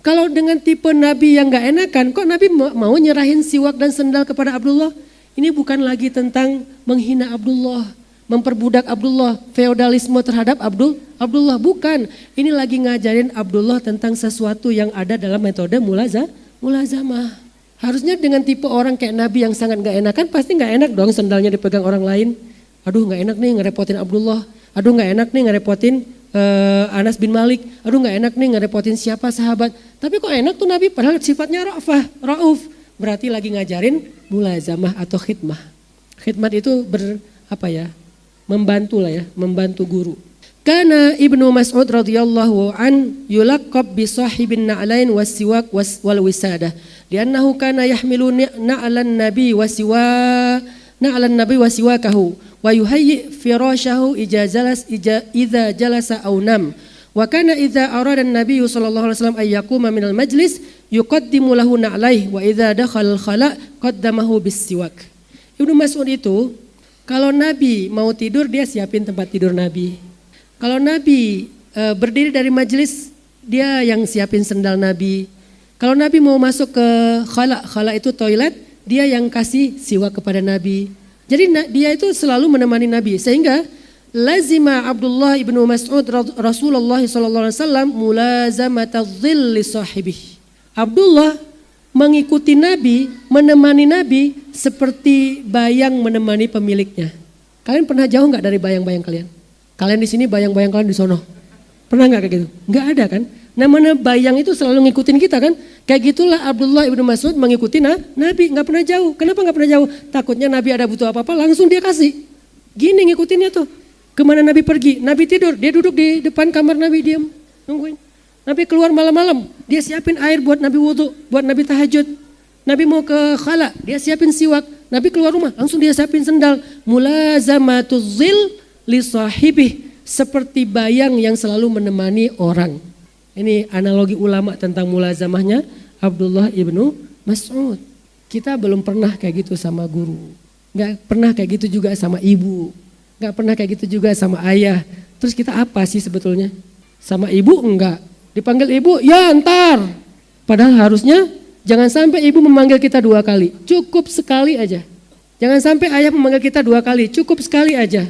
Kalau dengan tipe Nabi yang gak enakan, kok Nabi mau nyerahin siwak dan sendal kepada Abdullah? Ini bukan lagi tentang menghina Abdullah, memperbudak Abdullah, feodalisme terhadap Abdullah. Bukan. Ini lagi ngajarin Abdullah tentang sesuatu yang ada dalam metode mulazamah. Harusnya dengan tipe orang kayak Nabi yang sangat gak enakan, pasti gak enak dong sendalnya dipegang orang lain. Aduh gak enak nih ngerepotin Abdullah. Aduh gak enak nih ngerepotin Anas bin Malik. Aduh gak enak nih ngerepotin siapa sahabat. Tapi kok enak tuh Nabi padahal sifatnya ra'uf. Berarti lagi ngajarin mulazamah atau khidmah. Khidmat itu membantu lah ya, membantu guru. Kana Ibnu Mas'ud radhiyallahu an yulaqab bi sahibin na'lain was-siwak wal wisadah. Li'annahu kana yahmilu na'lan nabi wa siwakahu wa yuhayyi firashahu idza jalasa aw nam. Wa kana idza arada an-nabiy sallallahu alaihi wasallam ay yaquma minal majlis yuqaddimu lahu na'laih wa idza dakhala al-khala' qaddamahu bis-siwak. Ibnu Mas'ud itu kalau Nabi mau tidur dia siapin tempat tidur Nabi. Kalau Nabi berdiri dari majelis dia yang siapin sendal Nabi. Kalau Nabi mau masuk ke khala itu toilet, dia yang kasih siwak kepada Nabi. Jadi dia itu selalu menemani Nabi sehingga lazima Abdullah ibnu Mas'ud Rasulullah sallallahu alaihi wasallam mulazamata dhilli sahibih. Abdullah mengikuti Nabi, menemani Nabi seperti bayang menemani pemiliknya. Kalian pernah jauh nggak dari bayang-bayang kalian? Kalian di sini, bayang-bayang kalian di sono. Pernah nggak kayak gitu? Nggak ada kan? Namanya bayang itu selalu ngikutin kita kan? Kayak gitulah Abdullah ibnu Mas'ud mengikuti Nabi, nggak pernah jauh. Kenapa nggak pernah jauh? Takutnya Nabi ada butuh apa-apa langsung dia kasih. Gini ngikutinnya tuh. Kemana Nabi pergi? Nabi tidur, dia duduk di depan kamar Nabi diam, nungguin. Nabi keluar malam-malam, dia siapin air buat Nabi wudu, buat Nabi tahajud. Nabi mau ke khala, dia siapin siwak. Nabi keluar rumah, langsung dia siapin sendal. Mulazamatu zil li sahibih, seperti bayang yang selalu menemani orang. Ini analogi ulama tentang mulazamahnya Abdullah ibnu Mas'ud. Kita belum pernah kayak gitu sama guru. Gak pernah kayak gitu juga sama ibu. Gak pernah kayak gitu juga sama ayah. Terus kita apa sih sebetulnya? Sama ibu enggak. Dipanggil ibu, ya ntar. Padahal harusnya jangan sampai ibu memanggil kita 2 kali. Cukup sekali aja. Jangan sampai ayah memanggil kita 2 kali. Cukup sekali aja.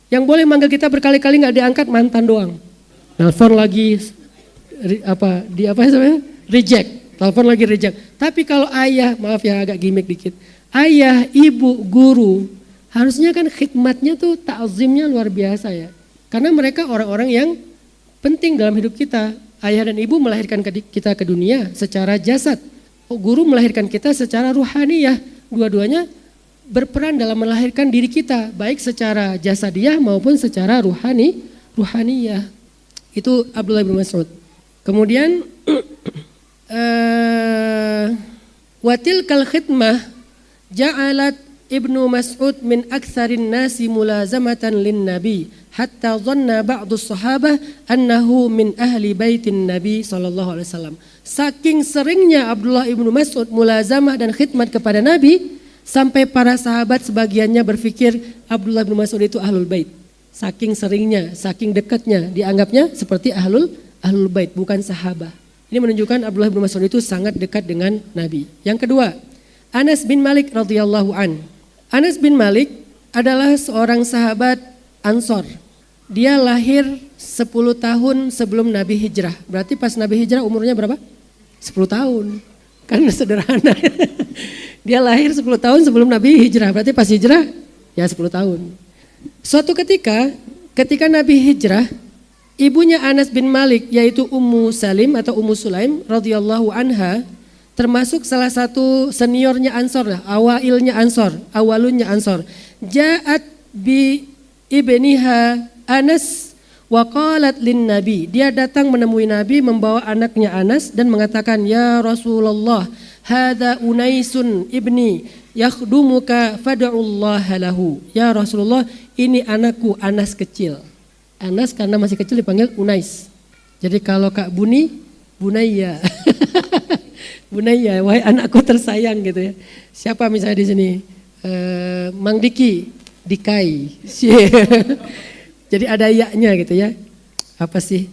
Yang boleh manggil kita berkali-kali gak diangkat mantan doang. Telepon lagi reject. Telepon lagi reject. Tapi kalau ayah, maaf ya agak gimmick dikit. Ayah, ibu, guru, harusnya kan khidmatnya tuh ta'zimnya luar biasa ya. Karena mereka orang-orang yang penting dalam hidup kita. Ayah dan ibu melahirkan kita ke dunia secara jasad. Guru melahirkan kita secara ruhaniyah. Dua-duanya berperan dalam melahirkan diri kita. Baik secara jasadiah maupun secara ruhaniyah. Itu Abdullah bin Mas'ud. Kemudian watil kal khidmah ja'alat Ibnu Mas'ud min aktsarin nasi mulazamatan lin Nabi hatta dhanna ba'du sahabah annahu min ahli baitin Nabi sallallahu alaihi wasallam. Saking seringnya Abdullah ibnu Mas'ud mulazamah dan khidmat kepada Nabi sampai para sahabat sebagiannya berpikir Abdullah ibnu Mas'ud itu ahlul bait. Saking seringnya, saking dekatnya dianggapnya seperti ahlul bait bukan sahabat. Ini menunjukkan Abdullah ibnu Mas'ud itu sangat dekat dengan Nabi. Yang kedua, Anas bin Malik radhiyallahu an. Anas bin Malik adalah seorang sahabat Ansor. Dia lahir 10 tahun sebelum Nabi hijrah. Berarti pas Nabi hijrah umurnya berapa? 10 tahun. Kan sederhana. Dia lahir 10 tahun sebelum Nabi hijrah. Berarti pas hijrah ya 10 tahun. Suatu ketika Nabi hijrah, ibunya Anas bin Malik yaitu Ummu Salim atau Ummu Sulaim radhiyallahu anha, termasuk salah satu seniornya Ansor lah, awalunnya Ansor. Ja'at bi ibniha Anas wa qalat lin Nabi. Dia datang menemui Nabi membawa anaknya Anas dan mengatakan, "Ya Rasulullah, hadza Unaisun ibni yakhdumuka fad'ullaha lahu." Ya Rasulullah, ini anakku Anas kecil. Anas karena masih kecil dipanggil Unais. Jadi kalau Kak Buni, Bunaya. Bunaya, wahai anakku tersayang gitu ya. Siapa misalnya di sini? Mang Diki, Dikai. Jadi ada ya-nya gitu ya. Apa sih?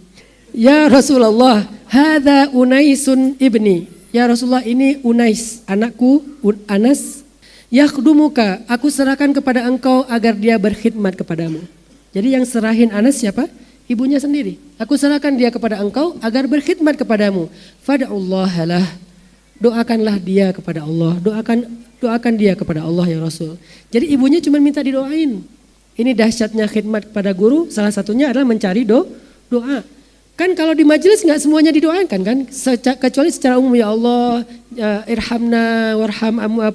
Ya Rasulullah, hadza Unaisun ibni. Ya Rasulullah, ini Unais, anakku Anas. Yakhdumuka, aku serahkan kepada engkau agar dia berkhidmat kepadamu. Jadi yang serahin Anas siapa? Ibunya sendiri. Aku serahkan dia kepada engkau agar berkhidmat kepadamu. Fad'ullaha lah. Doakanlah dia kepada Allah. Doakan dia kepada Allah ya Rasul. Jadi ibunya cuma minta didoain. Ini dahsyatnya khidmat kepada guru. Salah satunya adalah mencari doa. Kan kalau di majelis nggak semuanya didoakan kan? Kecuali secara umum, ya Allah, irhamna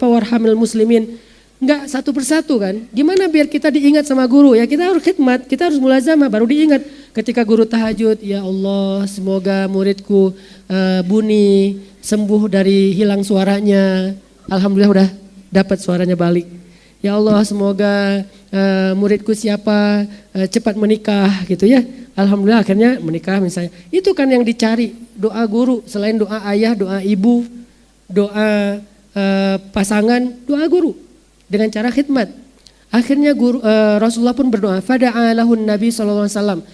warhamil muslimin. Enggak satu persatu kan. Gimana biar kita diingat sama guru? Ya kita harus khidmat, kita harus mulazamah baru diingat. Ketika guru tahajud, ya Allah semoga muridku Buni sembuh dari hilang suaranya. Alhamdulillah udah dapat suaranya balik. Ya Allah semoga muridku siapa cepat menikah gitu ya. Alhamdulillah akhirnya menikah misalnya. Itu kan yang dicari, doa guru. Selain doa ayah, doa ibu, doa pasangan, doa guru. Dengan cara khidmat. Akhirnya Rasulullah pun berdoa. Fada'a lahun Nabi SAW.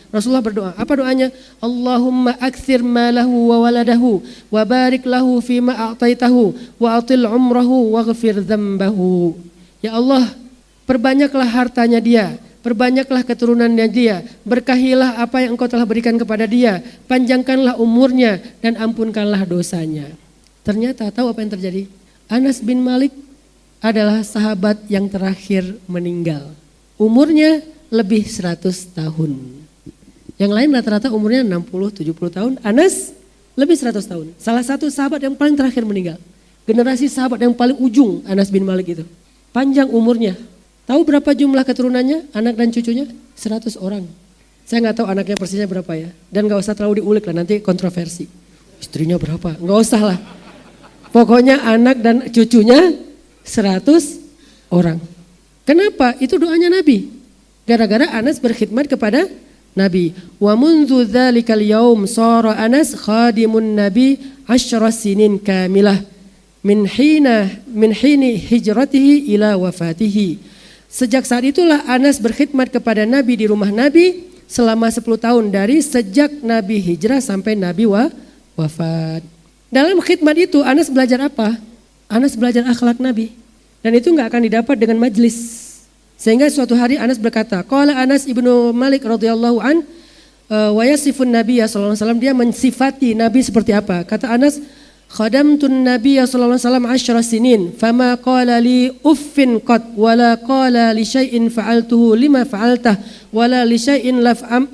Rasulullah berdoa. Apa doanya? Allahumma akthir malahu wa waladahu wa barik lahu fima a'taitahu wa atil umrahu wa ghafir dzambahu. Ya Allah, perbanyaklah hartanya dia, perbanyaklah keturunannya dia, berkahilah apa yang engkau telah berikan kepada dia, panjangkanlah umurnya dan ampunkanlah dosanya. Ternyata tahu apa yang terjadi? Anas bin Malik adalah sahabat yang terakhir meninggal. Umurnya lebih 100 tahun. Yang lain rata-rata umurnya 60-70 tahun. Anas lebih 100 tahun. Salah satu sahabat yang paling terakhir meninggal. Generasi sahabat yang paling ujung Anas bin Malik itu. Panjang umurnya. Tahu berapa jumlah keturunannya, anak dan cucunya? 100 orang. Saya gak tahu anaknya persisnya berapa ya. Dan gak usah terlalu diulik lah, nanti kontroversi. Istrinya berapa? Gak usah lah. Pokoknya anak dan cucunya 100 orang. Kenapa? Itu doanya Nabi. Gara-gara Anas berkhidmat kepada Nabi. Wa mundu dzalikal yaum sara Anas khadimun Nabi 10 sinin kamilah min hini hijratihi ila wafatihi. Sejak saat itulah Anas berkhidmat kepada Nabi di rumah Nabi selama 10 tahun dari sejak Nabi hijrah sampai Nabi wafat. Dalam khidmat itu Anas belajar apa? Anas belajar akhlak Nabi. Dan itu enggak akan didapat dengan majlis. Sehingga suatu hari Anas berkata, qala Anas ibnu Malik radhiyallahu an wa yasifun Nabiy sallallahu alaihi wasallam, dia mensifati Nabi seperti apa? Kata Anas, khadamtun Nabiy sallallahu alaihi wasallam 10 sinin, fama qala li uffin qad wala qala li syai'in fa'altuhu lima fa'altah wala li syai'in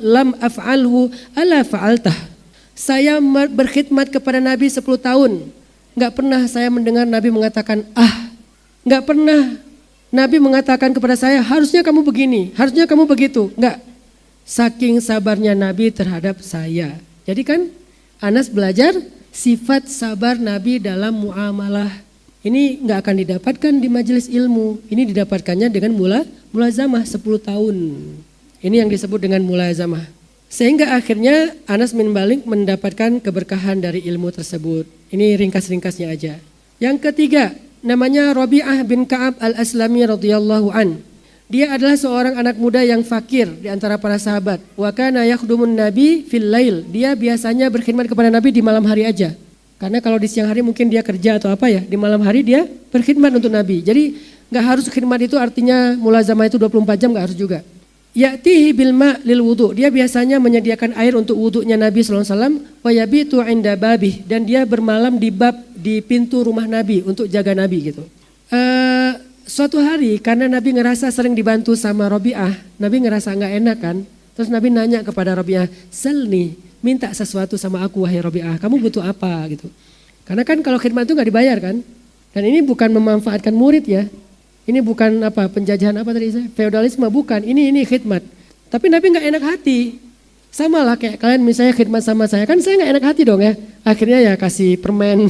lam af'alhu ala fa'altah. Saya berkhidmat kepada Nabi 10 tahun. Enggak pernah saya mendengar Nabi mengatakan enggak pernah Nabi mengatakan kepada saya harusnya kamu begini, harusnya kamu begitu. Enggak. Saking sabarnya Nabi terhadap saya. Jadi kan Anas belajar sifat sabar Nabi dalam muamalah Ini nggak akan didapatkan di majelis ilmu. Ini didapatkannya dengan mulazamah 10 tahun. Ini yang disebut dengan mulazamah. Sehingga akhirnya Anas bin Malik mendapatkan keberkahan dari ilmu tersebut. Ini ringkas-ringkasnya aja. Yang ketiga, namanya Rabi'ah bin Ka'ab al-Aslami radhiyallahu an. Dia adalah seorang anak muda yang fakir di antara para sahabat. Wa kana yakhdumun nabi fil lail. Dia biasanya berkhidmat kepada Nabi di malam hari aja. Karena kalau di siang hari mungkin dia kerja atau apa ya, di malam hari dia berkhidmat untuk Nabi. Jadi nggak harus khidmat itu artinya mulazamah itu 24 jam, nggak harus juga. Ya'tihi bil ma' lil wudu. Dia biasanya menyediakan air untuk wudunya Nabi sallallahu alaihi wasallam, wa yabitu 'inda babih, dan dia bermalam di pintu rumah Nabi untuk jaga Nabi gitu. Suatu hari karena Nabi ngerasa sering dibantu sama Rabi'ah, Nabi ngerasa nggak enak kan. Terus Nabi nanya kepada Rabi'ah, "Salni, minta sesuatu sama aku wahai Rabi'ah, kamu butuh apa?" gitu. Karena kan kalau khidmat itu nggak dibayar kan. Dan ini bukan memanfaatkan murid ya. Ini bukan apa penjajahan apa tadi saya, feodalisme bukan. Ini khidmat. Tapi Nabi nggak enak hati. Sama lah kayak kalian misalnya khidmat sama saya, kan saya nggak enak hati dong ya. Akhirnya ya kasih permen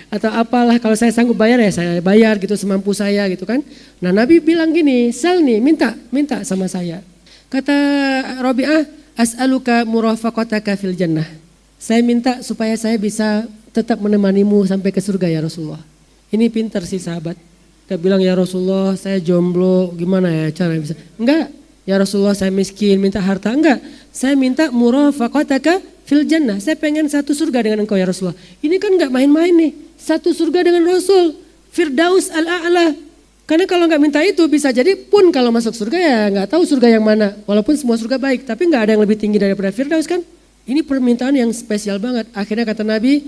atau apalah, kalau saya sanggup bayar ya saya bayar gitu semampu saya gitu kan. Nah Nabi bilang gini, "Salni, minta sama saya." Kata Rabi'ah, "As'aluka murafaqataka fil jannah." Saya minta supaya saya bisa tetap menemanimu sampai ke surga ya Rasulullah. Ini pintar sih sahabat. Dia bilang, "Ya Rasulullah saya jomblo, gimana ya cara bisa?" Enggak, "Ya Rasulullah saya miskin, minta harta." Enggak, "Saya minta murafaqataka fil jannah." Saya pengen satu surga dengan engkau ya Rasulullah. Ini kan enggak main-main nih, satu surga dengan Rasul, Firdaus al-A'la. Karena kalau enggak minta itu bisa jadi pun kalau masuk surga ya enggak tahu surga yang mana. Walaupun semua surga baik, tapi enggak ada yang lebih tinggi daripada Firdaus kan. Ini permintaan yang spesial banget. Akhirnya kata Nabi,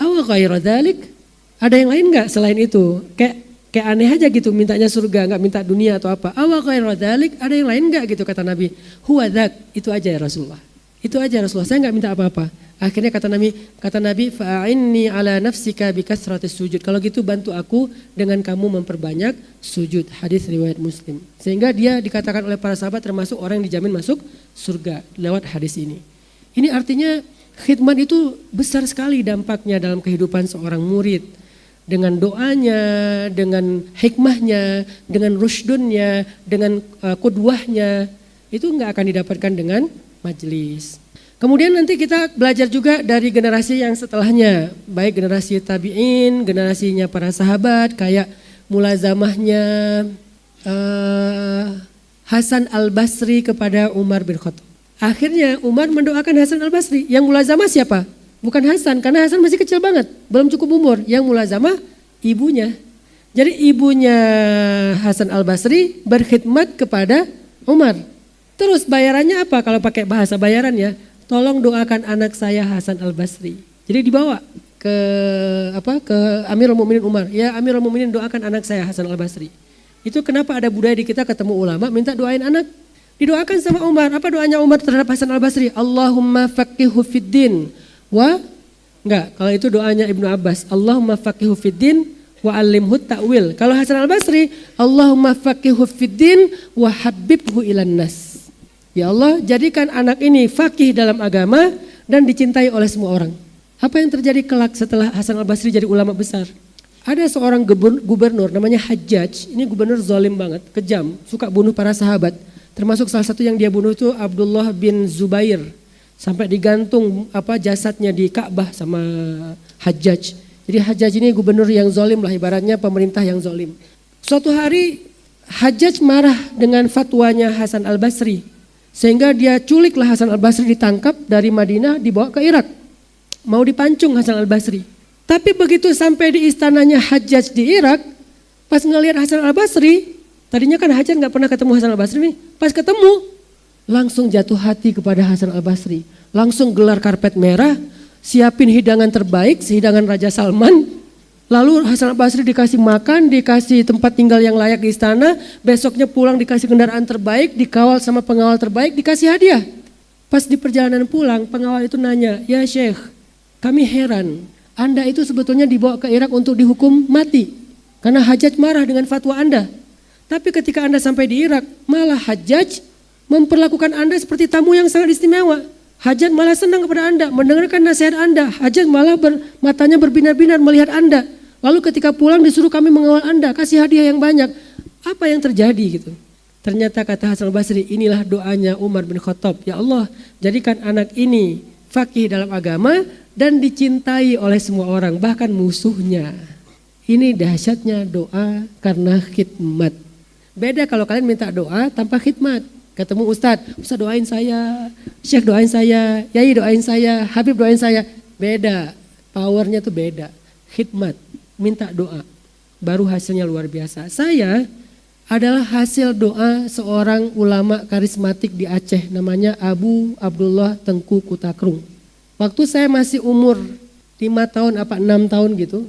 "Awa ghairu dzalik?" Ada yang lain enggak selain itu? Kayak aneh aja gitu mintanya surga, nggak minta dunia atau apa. Awa ghairu dzalik, ada yang lain nggak gitu kata Nabi. Huwa dzak, itu aja ya Rasulullah. Itu aja Rasulullah, saya nggak minta apa-apa. Akhirnya kata Nabi, fa'inni ala nafsika bikasratis sujud. Kalau gitu bantu aku dengan kamu memperbanyak sujud. Hadis riwayat Muslim. Sehingga dia dikatakan oleh para sahabat termasuk orang yang dijamin masuk surga lewat hadis ini. Ini artinya khidmat itu besar sekali dampaknya dalam kehidupan seorang murid. Dengan doanya, dengan hikmahnya, dengan rushdunnya, dengan qudwahnya, itu nggak akan didapatkan dengan majelis. Kemudian nanti kita belajar juga dari generasi yang setelahnya, baik generasi tabi'in, generasinya para sahabat, kayak mulazamahnya Hasan al-Basri kepada Umar bin Khattab. Akhirnya Umar mendoakan Hasan al-Basri, yang mulazamah siapa? Bukan Hasan, karena Hasan masih kecil banget, belum cukup umur. Yang mulazamah ibunya. Jadi ibunya Hasan al-Basri berkhidmat kepada Umar. Terus bayarannya apa kalau pakai bahasa bayaran ya? Tolong doakan anak saya Hasan al-Basri. Jadi dibawa ke Amirul Mukminin Umar. Ya Amirul Mukminin doakan anak saya Hasan al-Basri. Itu kenapa ada budaya di kita ketemu ulama minta doain anak. Didoakan sama Umar. Apa doanya Umar terhadap Hasan al-Basri? Allahumma faqihu fiddin. Kalau itu doanya Ibnu Abbas, Allahumma faqihu fiddin wa alimhu ta'wil. Kalau Hasan al-Basri, Allahumma faqihu fiddin wa habibhu ilan nas. Ya Allah, jadikan anak ini faqih dalam agama dan dicintai oleh semua orang. Apa yang terjadi kelak setelah Hasan al-Basri jadi ulama besar? Ada seorang gubernur namanya Hajjaj, ini gubernur zalim banget, kejam, suka bunuh para sahabat. Termasuk salah satu yang dia bunuh itu Abdullah bin Zubair. Sampai digantung jasadnya di Ka'bah sama Hajjaj. Jadi Hajjaj ini gubernur yang zalim lah, ibaratnya pemerintah yang zalim. Suatu hari Hajjaj marah dengan fatwanya Hasan al-Basri. Sehingga dia culiklah Hasan al-Basri, ditangkap dari Madinah dibawa ke Irak. Mau dipancung Hasan al-Basri. Tapi begitu sampai di istananya Hajjaj di Irak, pas ngelihat Hasan al-Basri, tadinya kan Hajjaj gak pernah ketemu Hasan al-Basri nih, pas ketemu langsung jatuh hati kepada Hasan al-Basri. Langsung gelar karpet merah, siapin hidangan terbaik, sehidangan Raja Salman. Lalu Hasan al-Basri dikasih makan, dikasih tempat tinggal yang layak di istana. Besoknya pulang dikasih kendaraan terbaik, dikawal sama pengawal terbaik, dikasih hadiah. Pas di perjalanan pulang, pengawal itu nanya, "Ya Syekh, kami heran, Anda itu sebetulnya dibawa ke Irak untuk dihukum mati. Karena Hajjaj marah dengan fatwa Anda. Tapi ketika Anda sampai di Irak, malah Hajjaj memperlakukan Anda seperti tamu yang sangat istimewa. Hajjaj malah senang kepada Anda, mendengarkan nasihat Anda. Hajjaj malah matanya berbinar-binar melihat Anda. Lalu ketika pulang disuruh kami mengawal Anda, kasih hadiah yang banyak. Apa yang terjadi gitu? Ternyata kata Hasan al-Basri, inilah doanya Umar bin Khattab. Ya Allah, jadikan anak ini faqih dalam agama dan dicintai oleh semua orang, bahkan musuhnya. Ini dahsyatnya doa karena khidmat. Beda kalau kalian minta doa tanpa khidmat. Ketemu Ustadz doain saya, Syekh doain saya, Yai doain saya, Habib doain saya. Beda, powernya tuh beda. Khidmat, minta doa, baru hasilnya luar biasa. Saya adalah hasil doa seorang ulama karismatik di Aceh, namanya Abu Abdullah Tengku Kutakrung. Waktu saya masih umur 5 tahun apa 6 tahun gitu,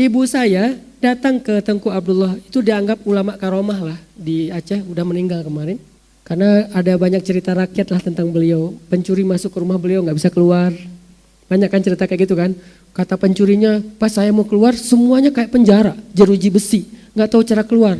ibu saya datang ke Tengku Abdullah, itu dianggap ulama karomah lah di Aceh, udah meninggal kemarin. Karena ada banyak cerita rakyat lah tentang beliau. Pencuri masuk ke rumah beliau gak bisa keluar. Banyak kan cerita kayak gitu kan. Kata pencurinya, pas saya mau keluar semuanya kayak penjara, jeruji besi. Gak tahu cara keluar.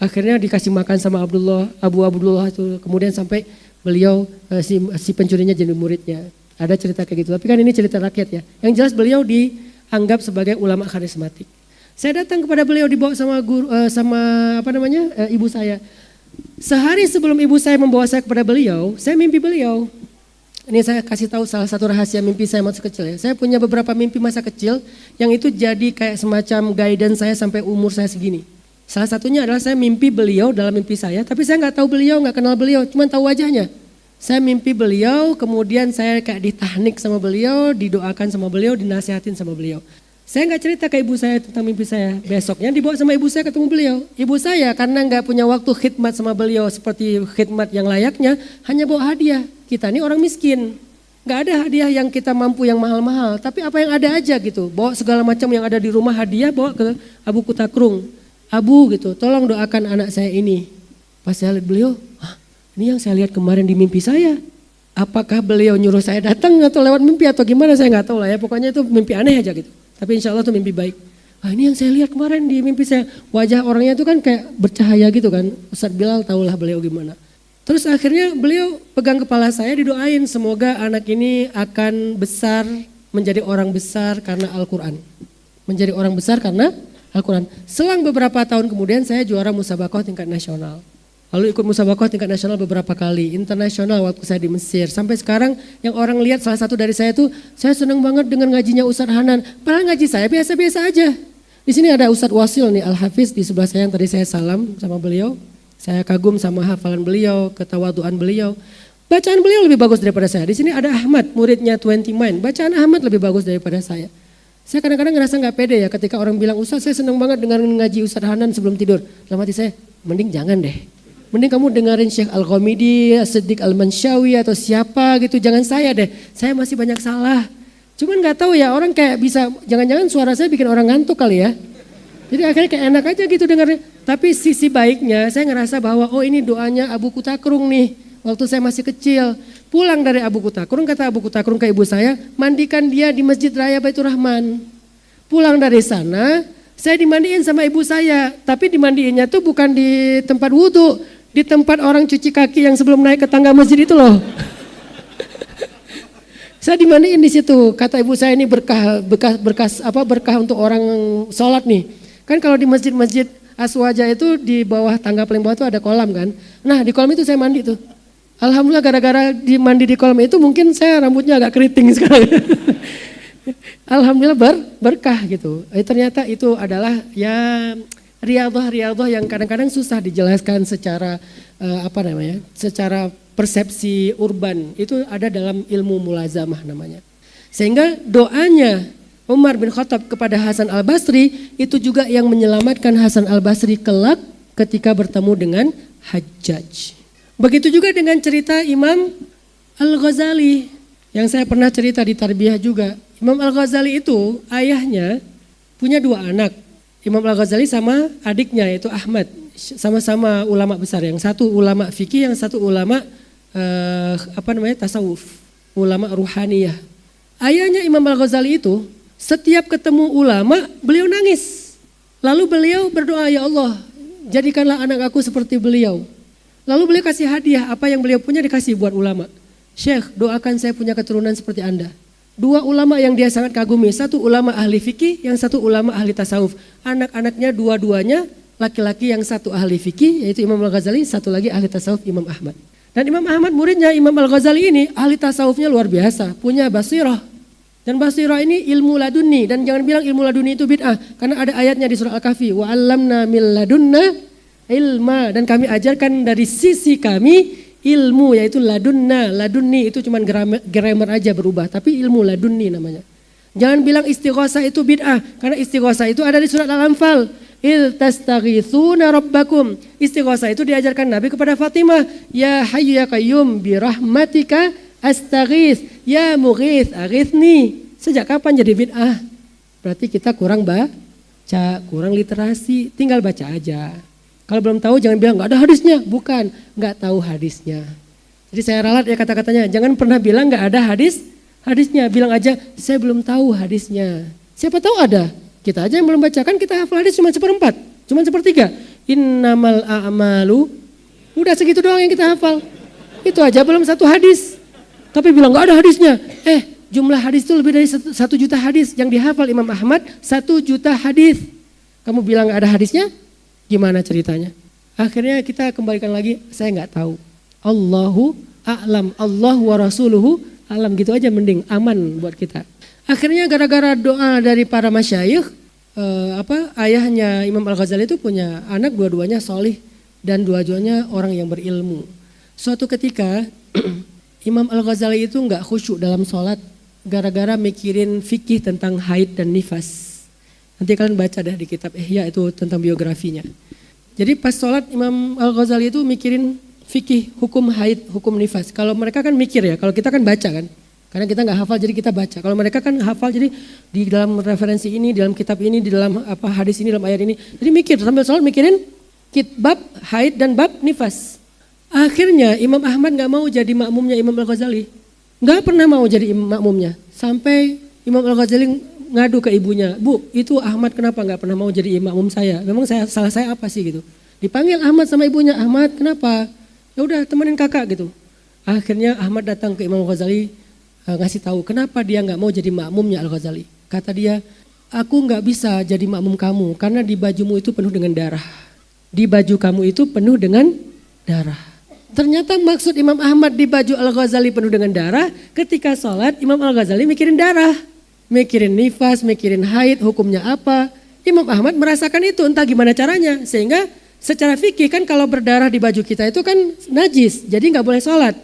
Akhirnya dikasih makan sama Abu Abdullah itu. Kemudian sampai beliau, si pencurinya jadi muridnya. Ada cerita kayak gitu. Tapi kan ini cerita rakyat ya. Yang jelas beliau dianggap sebagai ulama karismatik. Saya datang kepada beliau dibawa sama guru, ibu saya. Sehari sebelum ibu saya membawa saya kepada beliau, saya mimpi beliau. Ini saya kasih tahu salah satu rahasia mimpi saya masa kecil ya. Saya punya beberapa mimpi masa kecil yang itu jadi kayak semacam guidance saya sampai umur saya segini. Salah satunya adalah saya mimpi beliau dalam mimpi saya, tapi saya nggak tahu beliau, nggak kenal beliau, cuma tahu wajahnya. Saya mimpi beliau, kemudian saya kayak ditahnik sama beliau, didoakan sama beliau, dinasihatin sama beliau. Saya nggak cerita ke ibu saya tentang mimpi saya. Besoknya dibawa sama ibu saya ketemu beliau. Ibu saya karena nggak punya waktu khidmat sama beliau seperti khidmat yang layaknya, hanya bawa hadiah. Kita ini orang miskin, nggak ada hadiah yang kita mampu yang mahal-mahal. Tapi apa yang ada aja gitu, bawa segala macam yang ada di rumah hadiah, bawa ke Abu Kutakrung. Abu gitu, tolong doakan anak saya ini. Pas saya lihat beliau, ini yang saya lihat kemarin di mimpi saya. Apakah beliau nyuruh saya datang atau lewat mimpi atau gimana saya nggak tahu lah ya. Pokoknya itu mimpi aneh aja gitu. Tapi insya Allah itu mimpi baik. Ini yang saya lihat kemarin di mimpi saya. Wajah orangnya itu kan kayak bercahaya gitu kan. Ustaz Bilal tahulah beliau gimana. Terus akhirnya beliau pegang kepala saya didoain. Semoga anak ini akan besar menjadi orang besar karena Al-Quran. Menjadi orang besar karena Al-Quran. Selang beberapa tahun kemudian saya juara musabaqah tingkat nasional. Lalu ikut musabaqah tingkat nasional beberapa kali, internasional waktu saya di Mesir. Sampai sekarang yang orang lihat salah satu dari saya tuh, saya senang banget dengan ngajinya Ustadz Hanan. Padahal ngaji saya biasa-biasa aja. Di sini ada Ustadz Wasil nih, Al-Hafiz di sebelah saya yang tadi saya salam sama beliau. Saya kagum sama hafalan beliau, ketawaduan beliau. Bacaan beliau lebih bagus daripada saya. Di sini ada Ahmad, muridnya 20 Mind. Bacaan Ahmad lebih bagus daripada saya. Saya kadang-kadang ngerasa gak pede ya ketika orang bilang, Ustadz saya senang banget dengan ngaji Ustadz Hanan sebelum tidur. Dalam hati saya, mending jangan deh. Mending kamu dengerin Syekh Al-Ghamidi, Siddiq Al-Manshawi atau siapa gitu. Jangan saya deh, saya masih banyak salah. Cuman gak tahu ya orang kayak bisa, jangan-jangan suara saya bikin orang ngantuk kali ya. Jadi akhirnya kayak enak aja gitu dengarnya. Tapi sisi baiknya saya ngerasa bahwa oh ini doanya Abu Kutakrung nih. Waktu saya masih kecil. Pulang dari Abu Kutakrung, kata Abu Kutakrung ke ibu saya, mandikan dia di Masjid Raya Baitur Rahman. Pulang dari sana, saya dimandiin sama ibu saya. Tapi dimandiinnya tuh bukan di tempat wudhu. Di tempat orang cuci kaki yang sebelum naik ke tangga masjid itu loh. Saya dimandiin di situ. Kata ibu saya ini berkah untuk orang sholat nih. Kan kalau di masjid-masjid Aswaja itu di bawah tangga paling bawah itu ada kolam kan. Nah di kolam itu saya mandi tuh. Alhamdulillah gara-gara mandi di kolam itu mungkin saya rambutnya agak keriting sekarang. Alhamdulillah berkah gitu. Ternyata itu adalah ya riyadhah yang kadang-kadang susah dijelaskan secara secara persepsi urban. Itu ada dalam ilmu mulazamah namanya. Sehingga doanya Umar bin Khattab kepada Hasan al-Basri itu juga yang menyelamatkan Hasan al-Basri kelak ketika bertemu dengan Hajjaj. Begitu juga dengan cerita Imam Al-Ghazali yang saya pernah cerita di Tarbiyah juga. Imam Al-Ghazali itu ayahnya punya 2 anak. Imam Al-Ghazali sama adiknya yaitu Ahmad. Sama-sama ulama besar. Yang satu ulama fikih, yang satu ulama tasawuf. Ulama ruhaniyah. Ayahnya Imam Al-Ghazali itu setiap ketemu ulama beliau nangis. Lalu beliau berdoa, ya Allah jadikanlah anak aku seperti beliau. Lalu beliau kasih hadiah, apa yang beliau punya dikasih buat ulama. Syekh, doakan saya punya keturunan seperti Anda. Dua ulama yang dia sangat kagumi, satu ulama ahli fikih, yang satu ulama ahli tasawuf. Anak-anaknya dua-duanya laki-laki, yang satu ahli fikih yaitu Imam Al-Ghazali, satu lagi ahli tasawuf Imam Ahmad. Dan Imam Ahmad muridnya Imam Al-Ghazali ini ahli tasawufnya luar biasa, punya basirah. Dan basirah ini ilmu laduni, dan jangan bilang ilmu laduni itu bid'ah, karena ada ayatnya di surah Al-Kahfi, wa 'allamna min ladunna ilma, dan kami ajarkan dari sisi kami ilmu, yaitu ladunna. Ladunni itu cuma grammar aja berubah, tapi ilmu ladunni namanya. Jangan bilang istighosah itu bid'ah, karena istighosah itu ada di surat Al-Anfal. Il tastaghitsuna rabbakum. Istighosah itu diajarkan Nabi kepada Fatimah. Ya hayyu ya qayyum bi rahmatika astaghits. Ya mughits aghithni. Sejak kapan jadi bid'ah? Berarti kita kurang baca, kurang literasi, tinggal baca aja. Kalau belum tahu jangan bilang nggak ada hadisnya, bukan, nggak tahu hadisnya. Jadi saya ralat ya kata-katanya, jangan pernah bilang nggak ada hadisnya, bilang aja saya belum tahu hadisnya. Siapa tahu ada, kita aja yang belum baca, kan kita hafal hadis cuma 1/4, cuma 1/3. Innamal a'malu, udah segitu doang yang kita hafal. Itu aja belum satu hadis, tapi bilang nggak ada hadisnya. Jumlah hadis itu lebih dari 1 juta hadis yang dihafal Imam Ahmad, 1 juta hadis. Kamu bilang nggak ada hadisnya? Gimana ceritanya? Akhirnya kita kembalikan lagi, saya nggak tahu. Allahu a'lam, Allah wa rasuluhu alam, gitu aja mending, aman buat kita. Akhirnya gara-gara doa dari para masyayikh, ayahnya Imam Al-Ghazali itu punya anak, dua-duanya solih dan dua-duanya orang yang berilmu. Suatu ketika Imam Al-Ghazali itu nggak khusyuk dalam sholat gara-gara mikirin fikih tentang haid dan nifas. Nanti kalian baca dah di kitab Ihya itu tentang biografinya. Jadi pas sholat Imam Al-Ghazali itu mikirin fikih hukum haid, hukum nifas. Kalau mereka kan mikir ya, kalau kita kan baca kan. Karena kita nggak hafal jadi kita baca. Kalau mereka kan hafal jadi di dalam referensi ini, di dalam kitab ini, di dalam hadis ini, dalam ayat ini. Jadi mikir sambil sholat mikirin bab haid dan bab nifas. Akhirnya Imam Ahmad nggak mau jadi makmumnya Imam Al-Ghazali. Nggak pernah mau jadi makmumnya. Sampai Imam Al-Ghazali ngadu ke ibunya, Bu, itu Ahmad kenapa nggak pernah mau jadi makmum saya? Memang salah saya apa sih gitu? Dipanggil Ahmad sama ibunya, Ahmad kenapa? Ya udah temenin kakak gitu. Akhirnya Ahmad datang ke Imam Al-Ghazali ngasih tahu kenapa dia nggak mau jadi makmumnya Al-Ghazali. Kata dia, aku nggak bisa jadi makmum kamu karena di bajumu itu penuh dengan darah. Di baju kamu itu penuh dengan darah. Ternyata maksud Imam Ahmad di baju Al-Ghazali penuh dengan darah, ketika sholat Imam Al-Ghazali mikirin darah. Mikirin nifas, mikirin haid, hukumnya apa. Imam Ahmad merasakan itu, entah gimana caranya. Sehingga secara fikih kan kalau berdarah di baju kita itu kan najis, jadi nggak boleh sholat.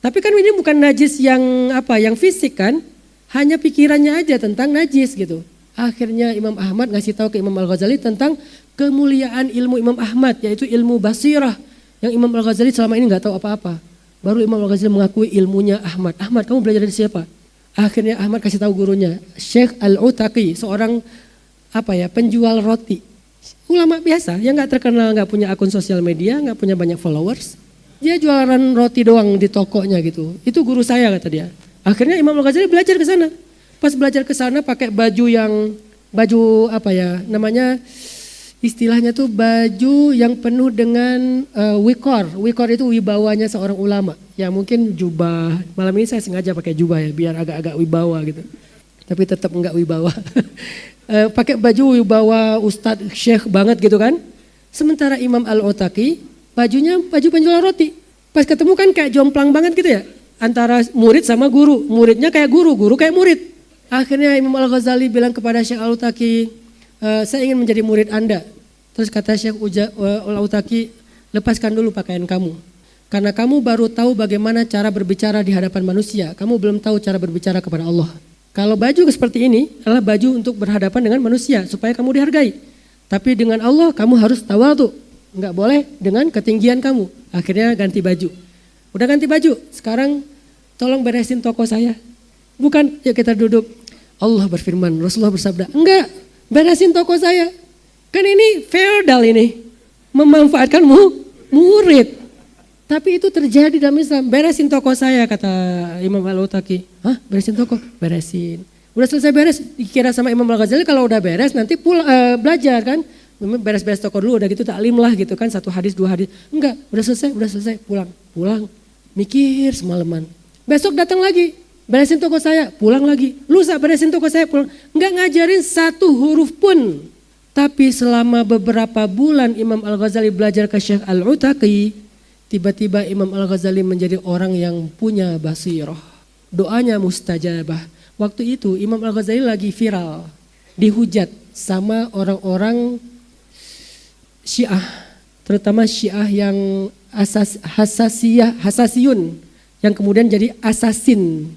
Tapi kan ini bukan najis yang fisik kan, hanya pikirannya aja tentang najis gitu. Akhirnya Imam Ahmad ngasih tahu ke Imam Al-Ghazali tentang kemuliaan ilmu Imam Ahmad, yaitu ilmu basirah. Yang Imam Al-Ghazali selama ini nggak tahu apa-apa. Baru Imam Al-Ghazali mengakui ilmunya Ahmad. Ahmad, kamu belajar dari siapa? Akhirnya Ahmad kasih tahu gurunya, Syekh Al-Utaqi, seorang penjual roti. Ulama biasa yang nggak terkenal, nggak punya akun sosial media, nggak punya banyak followers. Dia jualan roti doang di tokonya gitu. Itu guru saya kata dia. Akhirnya Imam Al-Ghazali belajar ke sana. Pas belajar ke sana pakai baju istilahnya tuh baju yang penuh dengan wikor. Wikor itu wibawanya seorang ulama. Ya mungkin jubah. Malam ini saya sengaja pakai jubah ya biar agak-agak wibawa gitu. Tapi tetap enggak wibawa. Pakai baju wibawa ustadz syekh banget gitu kan. Sementara Imam Al-Utaqi bajunya baju penjual roti. Pas ketemu kan kayak jomplang banget gitu ya. Antara murid sama guru. Muridnya kayak guru, guru kayak murid. Akhirnya Imam Al-Ghazali bilang kepada Syekh Al-Utaqi, saya ingin menjadi murid Anda. Terus kata Syekh Al-Utaqi, lepaskan dulu pakaian kamu. Karena kamu baru tahu bagaimana cara berbicara di hadapan manusia. Kamu belum tahu cara berbicara kepada Allah. Kalau baju seperti ini adalah baju untuk berhadapan dengan manusia supaya kamu dihargai. Tapi dengan Allah kamu harus tawadhu. Enggak boleh dengan ketinggian kamu. Akhirnya ganti baju. Udah ganti baju, sekarang tolong beresin toko saya. Bukan, yuk kita duduk. Allah berfirman, Rasulullah bersabda, enggak, beresin toko saya. Kan ini feodal ini, memanfaatkan murid. Tapi itu terjadi dalam Islam. Beresin toko saya kata Imam Al-Utaqi. Hah, beresin toko? Beresin. Udah selesai beres, dikira sama Imam Al-Ghazali kalau udah beres nanti belajar kan. Beres-beres toko dulu udah gitu taklim lah gitu kan, 1 hadis 2 hadis. Enggak, udah selesai pulang. Mikir semalaman. Besok datang lagi. beresin toko saya, pulang lagi. Lusa beresin toko saya, pulang. Enggak ngajarin satu huruf pun. Tapi selama beberapa bulan Imam Al-Ghazali belajar ke Syekh Al-Utaqi, tiba-tiba Imam Al-Ghazali menjadi orang yang punya basirah. Doanya mustajabah. Waktu itu Imam Al-Ghazali lagi viral, dihujat sama orang-orang Syiah, terutama Syiah yang Hasasiyun, yang kemudian jadi asasin.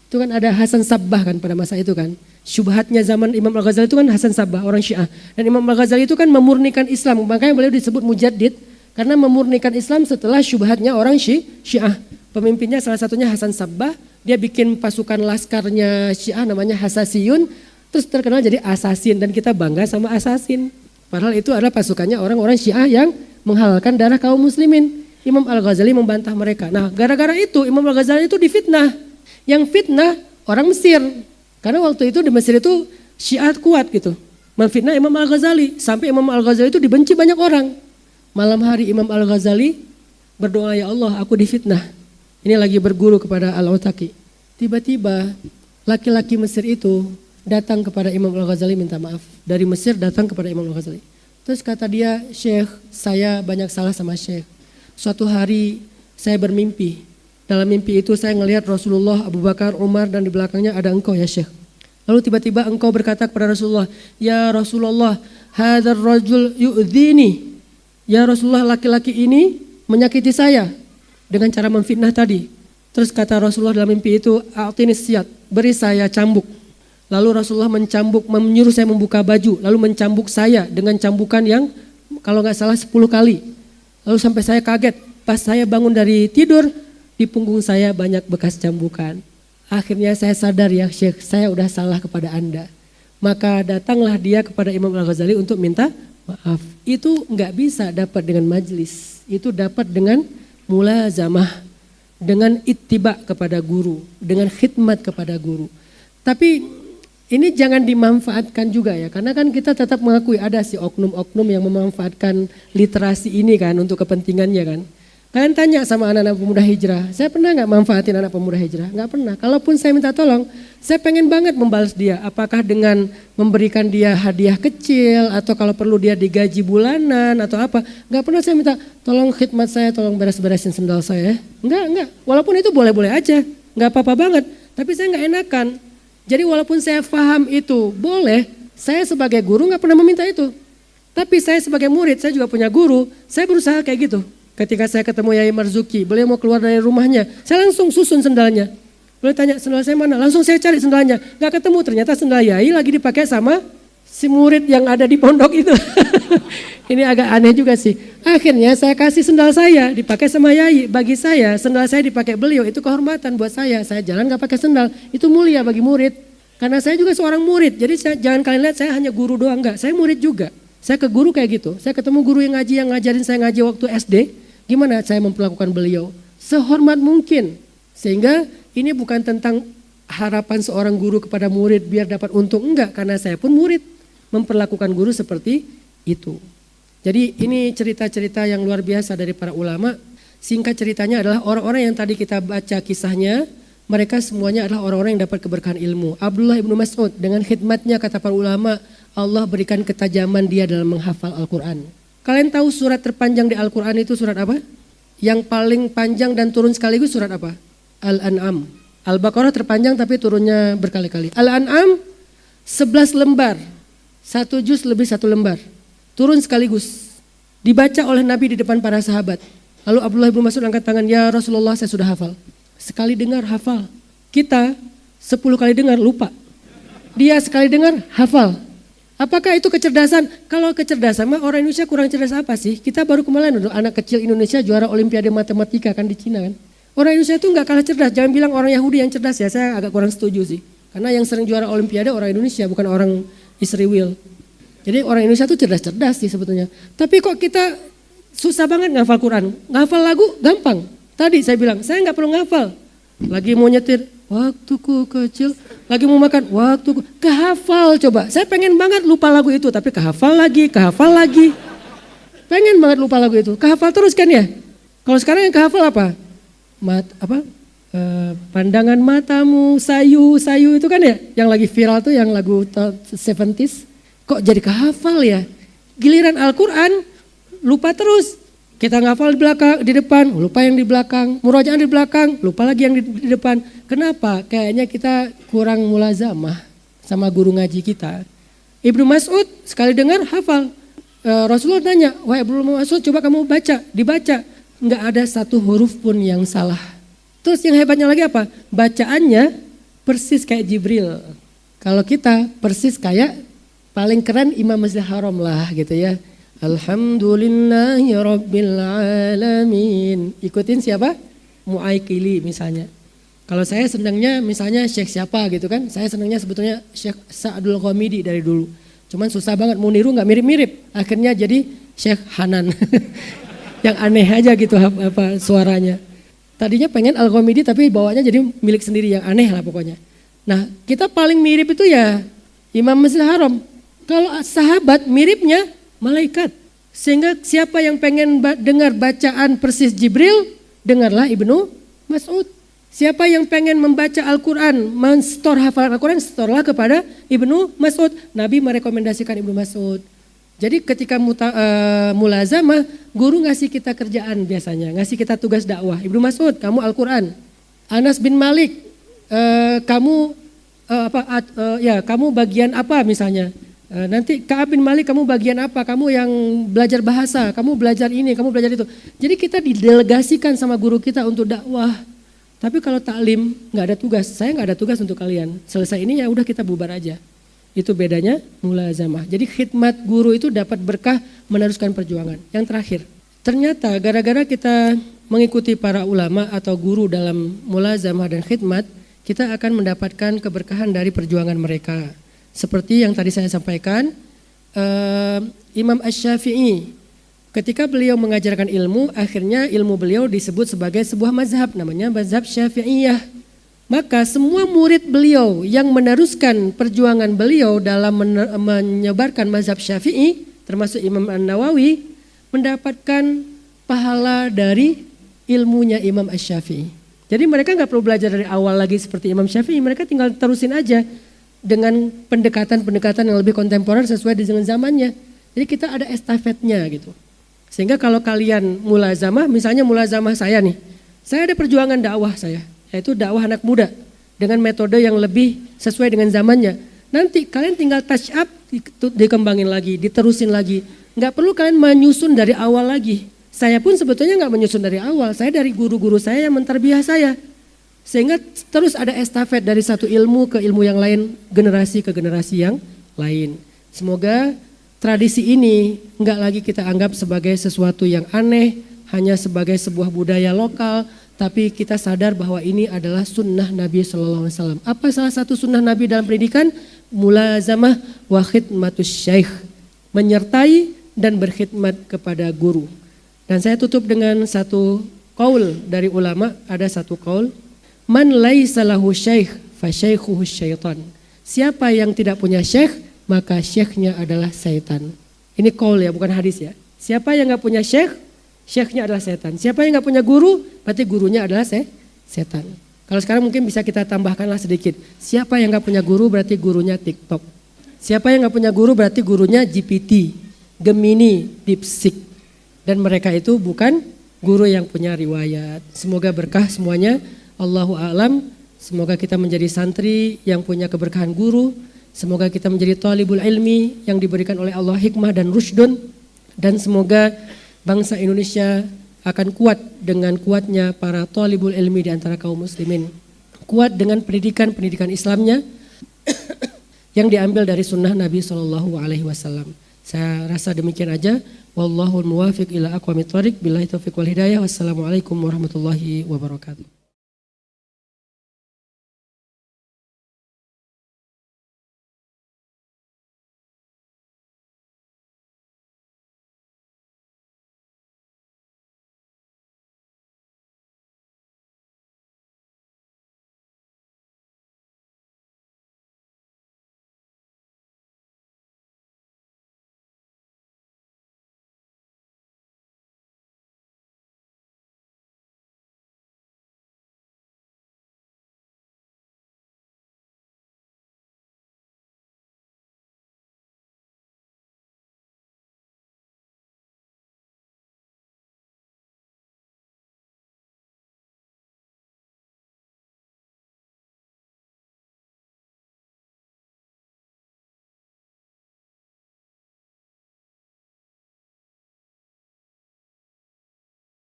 Itu kan ada Hasan Sabbah kan pada masa itu kan. Syubhatnya zaman Imam Al-Ghazali itu kan Hasan Sabbah, orang Syiah. Dan Imam Al-Ghazali itu kan memurnikan Islam, makanya beliau disebut mujaddid karena memurnikan Islam setelah syubhatnya orang Syiah. Pemimpinnya salah satunya Hasan Sabbah, dia bikin pasukan laskarnya Syiah namanya Hasasiyun, terus terkenal jadi asasin dan kita bangga sama asasin. Padahal itu adalah pasukannya orang-orang Syiah yang menghalalkan darah kaum muslimin. Imam Al-Ghazali membantah mereka. Nah, gara-gara itu Imam Al-Ghazali itu difitnah. Yang fitnah orang Mesir. Karena waktu itu di Mesir itu Syiah kuat gitu. Memfitnah Imam Al-Ghazali. Sampai Imam Al-Ghazali itu dibenci banyak orang. Malam hari Imam Al-Ghazali berdoa, ya Allah aku difitnah. Ini lagi berguru kepada Al-Utaqi. Tiba-tiba laki-laki Mesir itu datang kepada Imam Al-Ghazali minta maaf. Dari Mesir datang kepada Imam Al-Ghazali. Terus kata dia, Syekh saya banyak salah sama Syekh. Suatu hari saya bermimpi. Dalam mimpi itu saya ngelihat Rasulullah, Abu Bakar, Umar dan di belakangnya ada engkau ya Syekh. Lalu tiba-tiba engkau berkata kepada Rasulullah, ya Rasulullah, hadzal rajul yu'dzini. Ya Rasulullah, laki-laki ini menyakiti saya dengan cara memfitnah tadi. Terus kata Rasulullah dalam mimpi itu, a'tini siyat, beri saya cambuk. Lalu Rasulullah menyuruh saya membuka baju, lalu mencambuk saya dengan cambukan yang kalau nggak salah 10 kali. Lalu sampai saya kaget, pas saya bangun dari tidur, di punggung saya banyak bekas cambukan. Akhirnya saya sadar ya Syekh, saya udah salah kepada Anda. Maka datanglah dia kepada Imam Al-Ghazali untuk minta maaf. Itu nggak bisa dapat dengan majlis, itu dapat dengan mulazamah, dengan ittiba kepada guru, dengan khidmat kepada guru. Tapi ini jangan dimanfaatkan juga ya, karena kan kita tetap mengakui ada si oknum-oknum yang memanfaatkan literasi ini kan untuk kepentingannya kan. Kalian tanya sama anak-anak pemuda hijrah, saya pernah gak manfaatin anak pemuda hijrah? Gak pernah. Kalaupun saya minta tolong, saya pengen banget membalas dia. Apakah dengan memberikan dia hadiah kecil, atau kalau perlu dia digaji bulanan atau apa. Gak pernah saya minta, tolong khidmat saya, tolong beres-beresin sendal saya. Enggak. Walaupun itu boleh-boleh aja, gak apa-apa banget. Tapi saya gak enakan. Jadi walaupun saya paham itu boleh, saya sebagai guru gak pernah meminta itu. Tapi saya sebagai murid, saya juga punya guru, saya berusaha kayak gitu. Ketika saya ketemu Yai Marzuki, beliau mau keluar dari rumahnya, saya langsung susun sendalnya. Beliau tanya, sendal saya mana? Langsung saya cari sendalnya. Gak ketemu, ternyata sendal Yai lagi dipakai sama si murid yang ada di pondok itu. Ini agak aneh juga sih. Akhirnya saya kasih sendal saya, dipakai sama Yai. Bagi saya, sendal saya dipakai beliau, itu kehormatan buat saya. Saya jalan gak pakai sendal, itu mulia bagi murid. Karena saya juga seorang murid, jadi jangan kalian lihat saya hanya guru doang, enggak. Saya murid juga. Saya ke guru kayak gitu. Saya ketemu guru yang ngajarin saya ngaji waktu SD. Gimana saya memperlakukan beliau? Sehormat mungkin. Sehingga ini bukan tentang harapan seorang guru kepada murid biar dapat untung. Enggak, karena saya pun murid. Memperlakukan guru seperti itu. Jadi ini cerita-cerita yang luar biasa dari para ulama. Singkat ceritanya adalah orang-orang yang tadi kita baca kisahnya. Mereka semuanya adalah orang-orang yang dapat keberkahan ilmu. Abdullah ibnu Mas'ud dengan khidmatnya kata para ulama. Allah berikan ketajaman dia dalam menghafal Al-Quran. Kalian tahu surat terpanjang di Al-Quran itu surat apa? Yang paling panjang dan turun sekaligus surat apa? Al-An'am. Al-Baqarah terpanjang tapi turunnya berkali-kali. Al-An'am 11 lembar. 1 juz lebih 1 lembar. Turun sekaligus. Dibaca oleh Nabi di depan para sahabat. Lalu Abdullah bin Mas'ud angkat tangan, ya Rasulullah saya sudah hafal. Sekali dengar hafal. Kita 10 kali dengar lupa. Dia sekali dengar hafal. Apakah itu kecerdasan? Kalau kecerdasan mah orang Indonesia kurang cerdas apa sih? Kita baru kemarin anak kecil Indonesia juara Olimpiade Matematika kan di Cina kan. Orang Indonesia itu enggak kalah cerdas. Jangan bilang orang Yahudi yang cerdas ya, saya agak kurang setuju sih. Karena yang sering juara Olimpiade orang Indonesia bukan orang Israel. Jadi orang Indonesia itu cerdas-cerdas sih sebetulnya. Tapi kok kita susah banget ngafal Quran. Ngafal lagu gampang. Tadi saya bilang saya enggak perlu ngafal. Lagi mau nyetir, waktuku kecil, lagi mau makan, waktuku, kehafal coba. Saya pengen banget lupa lagu itu, tapi kehafal lagi. Pengen banget lupa lagu itu, kehafal terus kan ya. Kalau sekarang yang kehafal apa? Pandangan matamu sayu itu kan ya, yang lagi viral tuh yang lagu 70s. Kok jadi kehafal ya? Giliran Al-Quran lupa terus. Kita ngafal di belakang, di depan, lupa yang di belakang. Murojaah di belakang, lupa lagi yang di depan. Kenapa? Kayaknya kita kurang mulazamah sama guru ngaji kita. Ibnu Mas'ud sekali dengar hafal. Rasulullah tanya, wahai Ibnu Mas'ud coba kamu baca, dibaca. Enggak ada satu huruf pun yang salah. Terus yang hebatnya lagi apa? Bacaannya persis kayak Jibril. Kalau kita persis kayak paling keren Imam Masjidil Haram lah gitu ya. Alhamdulillahi Rabbil Alamin. Ikutin siapa? Mu'aikili misalnya. Kalau saya senangnya misalnya Syekh siapa gitu kan. Saya senangnya sebetulnya Syekh Sa'dul Ghamidi dari dulu. Cuman susah banget, mau niru gak mirip-mirip. Akhirnya jadi Syekh Hanan. Yang aneh aja gitu apa suaranya. Tadinya pengen Al-Ghamidi tapi bawanya jadi milik sendiri yang aneh lah pokoknya. Nah kita paling mirip itu ya Imam Masjidil Haram. Kalau sahabat miripnya malaikat. Sehingga siapa yang pengen dengar bacaan persis Jibril, dengarlah Ibnu Mas'ud. Siapa yang pengen membaca Al-Quran, men-store hafalan Al-Quran, storelah kepada Ibnu Mas'ud. Nabi merekomendasikan Ibnu Mas'ud. Jadi ketika mulazamah, guru ngasih kita kerjaan biasanya, ngasih kita tugas dakwah. Ibnu Mas'ud, kamu Al-Quran. Anas bin Malik, kamu bagian apa misalnya. Nanti Ka'ab bin Malik kamu bagian apa, kamu yang belajar bahasa, kamu belajar ini, kamu belajar itu. Jadi kita didelegasikan sama guru kita untuk dakwah. Tapi kalau taklim nggak ada tugas, saya nggak ada tugas untuk kalian. Selesai ini ya udah kita bubar aja. Itu bedanya mulazamah. Jadi khidmat guru itu dapat berkah meneruskan perjuangan. Yang terakhir, ternyata gara-gara kita mengikuti para ulama atau guru dalam mulazamah dan khidmat, kita akan mendapatkan keberkahan dari perjuangan mereka. Seperti yang tadi saya sampaikan, Imam Asy-Syafi'i ketika beliau mengajarkan ilmu, akhirnya ilmu beliau disebut sebagai sebuah mazhab, namanya mazhab Syafi'iyah. Maka semua murid beliau yang meneruskan perjuangan beliau dalam menyebarkan mazhab Syafi'i, termasuk Imam An-Nawawi, mendapatkan pahala dari ilmunya Imam Asy-Syafi'i. Jadi mereka nggak perlu belajar dari awal lagi seperti Imam Syafi'i, mereka tinggal terusin aja dengan pendekatan-pendekatan yang lebih kontemporer sesuai dengan zamannya. Jadi kita ada estafetnya gitu. Sehingga kalau kalian mulazamah, misalnya mulazamah saya nih, saya ada perjuangan dakwah saya, yaitu dakwah anak muda dengan metode yang lebih sesuai dengan zamannya. Nanti kalian tinggal touch up, dikembangin lagi, diterusin lagi. Nggak perlu kalian menyusun dari awal lagi. Saya pun sebetulnya nggak menyusun dari awal, saya dari guru-guru saya yang menterbiah saya. Sehingga terus ada estafet dari satu ilmu ke ilmu yang lain, generasi ke generasi yang lain. Semoga tradisi ini enggak lagi kita anggap sebagai sesuatu yang aneh, hanya sebagai sebuah budaya lokal, tapi kita sadar bahwa ini adalah sunnah Nabi SAW. Apa salah satu sunnah Nabi dalam pendidikan? Mulazamah wa khidmatus syaikh, menyertai dan berkhidmat kepada guru. Dan saya tutup dengan satu qaul dari ulama, ada satu qaul. Man laisa lahu syekh fa syaikhuhu syaitan. Siapa yang tidak punya syekh, maka syekhnya adalah syaitan. Ini qaul ya, bukan hadis ya. Siapa yang enggak punya syekh, syekhnya adalah setan. Siapa yang enggak punya guru, berarti gurunya adalah setan. Kalau sekarang mungkin bisa kita tambahkanlah sedikit. Siapa yang enggak punya guru, berarti gurunya TikTok. Siapa yang enggak punya guru, berarti gurunya GPT, Gemini, DeepSeek. Dan mereka itu bukan guru yang punya riwayat. Semoga berkah semuanya. Allahu a'lam, semoga kita menjadi santri yang punya keberkahan guru, semoga kita menjadi thalibul ilmi yang diberikan oleh Allah hikmah dan rushdun, dan semoga bangsa Indonesia akan kuat dengan kuatnya para thalibul ilmi di antara kaum muslimin, kuat dengan pendidikan Islamnya yang diambil dari sunnah Nabi SAW. Saya rasa demikian aja. Wallahul muwafiq ila aqwamit thoriq, billahi taufiq wal hidayah. Wassalamualaikum warahmatullahi wabarakatuh.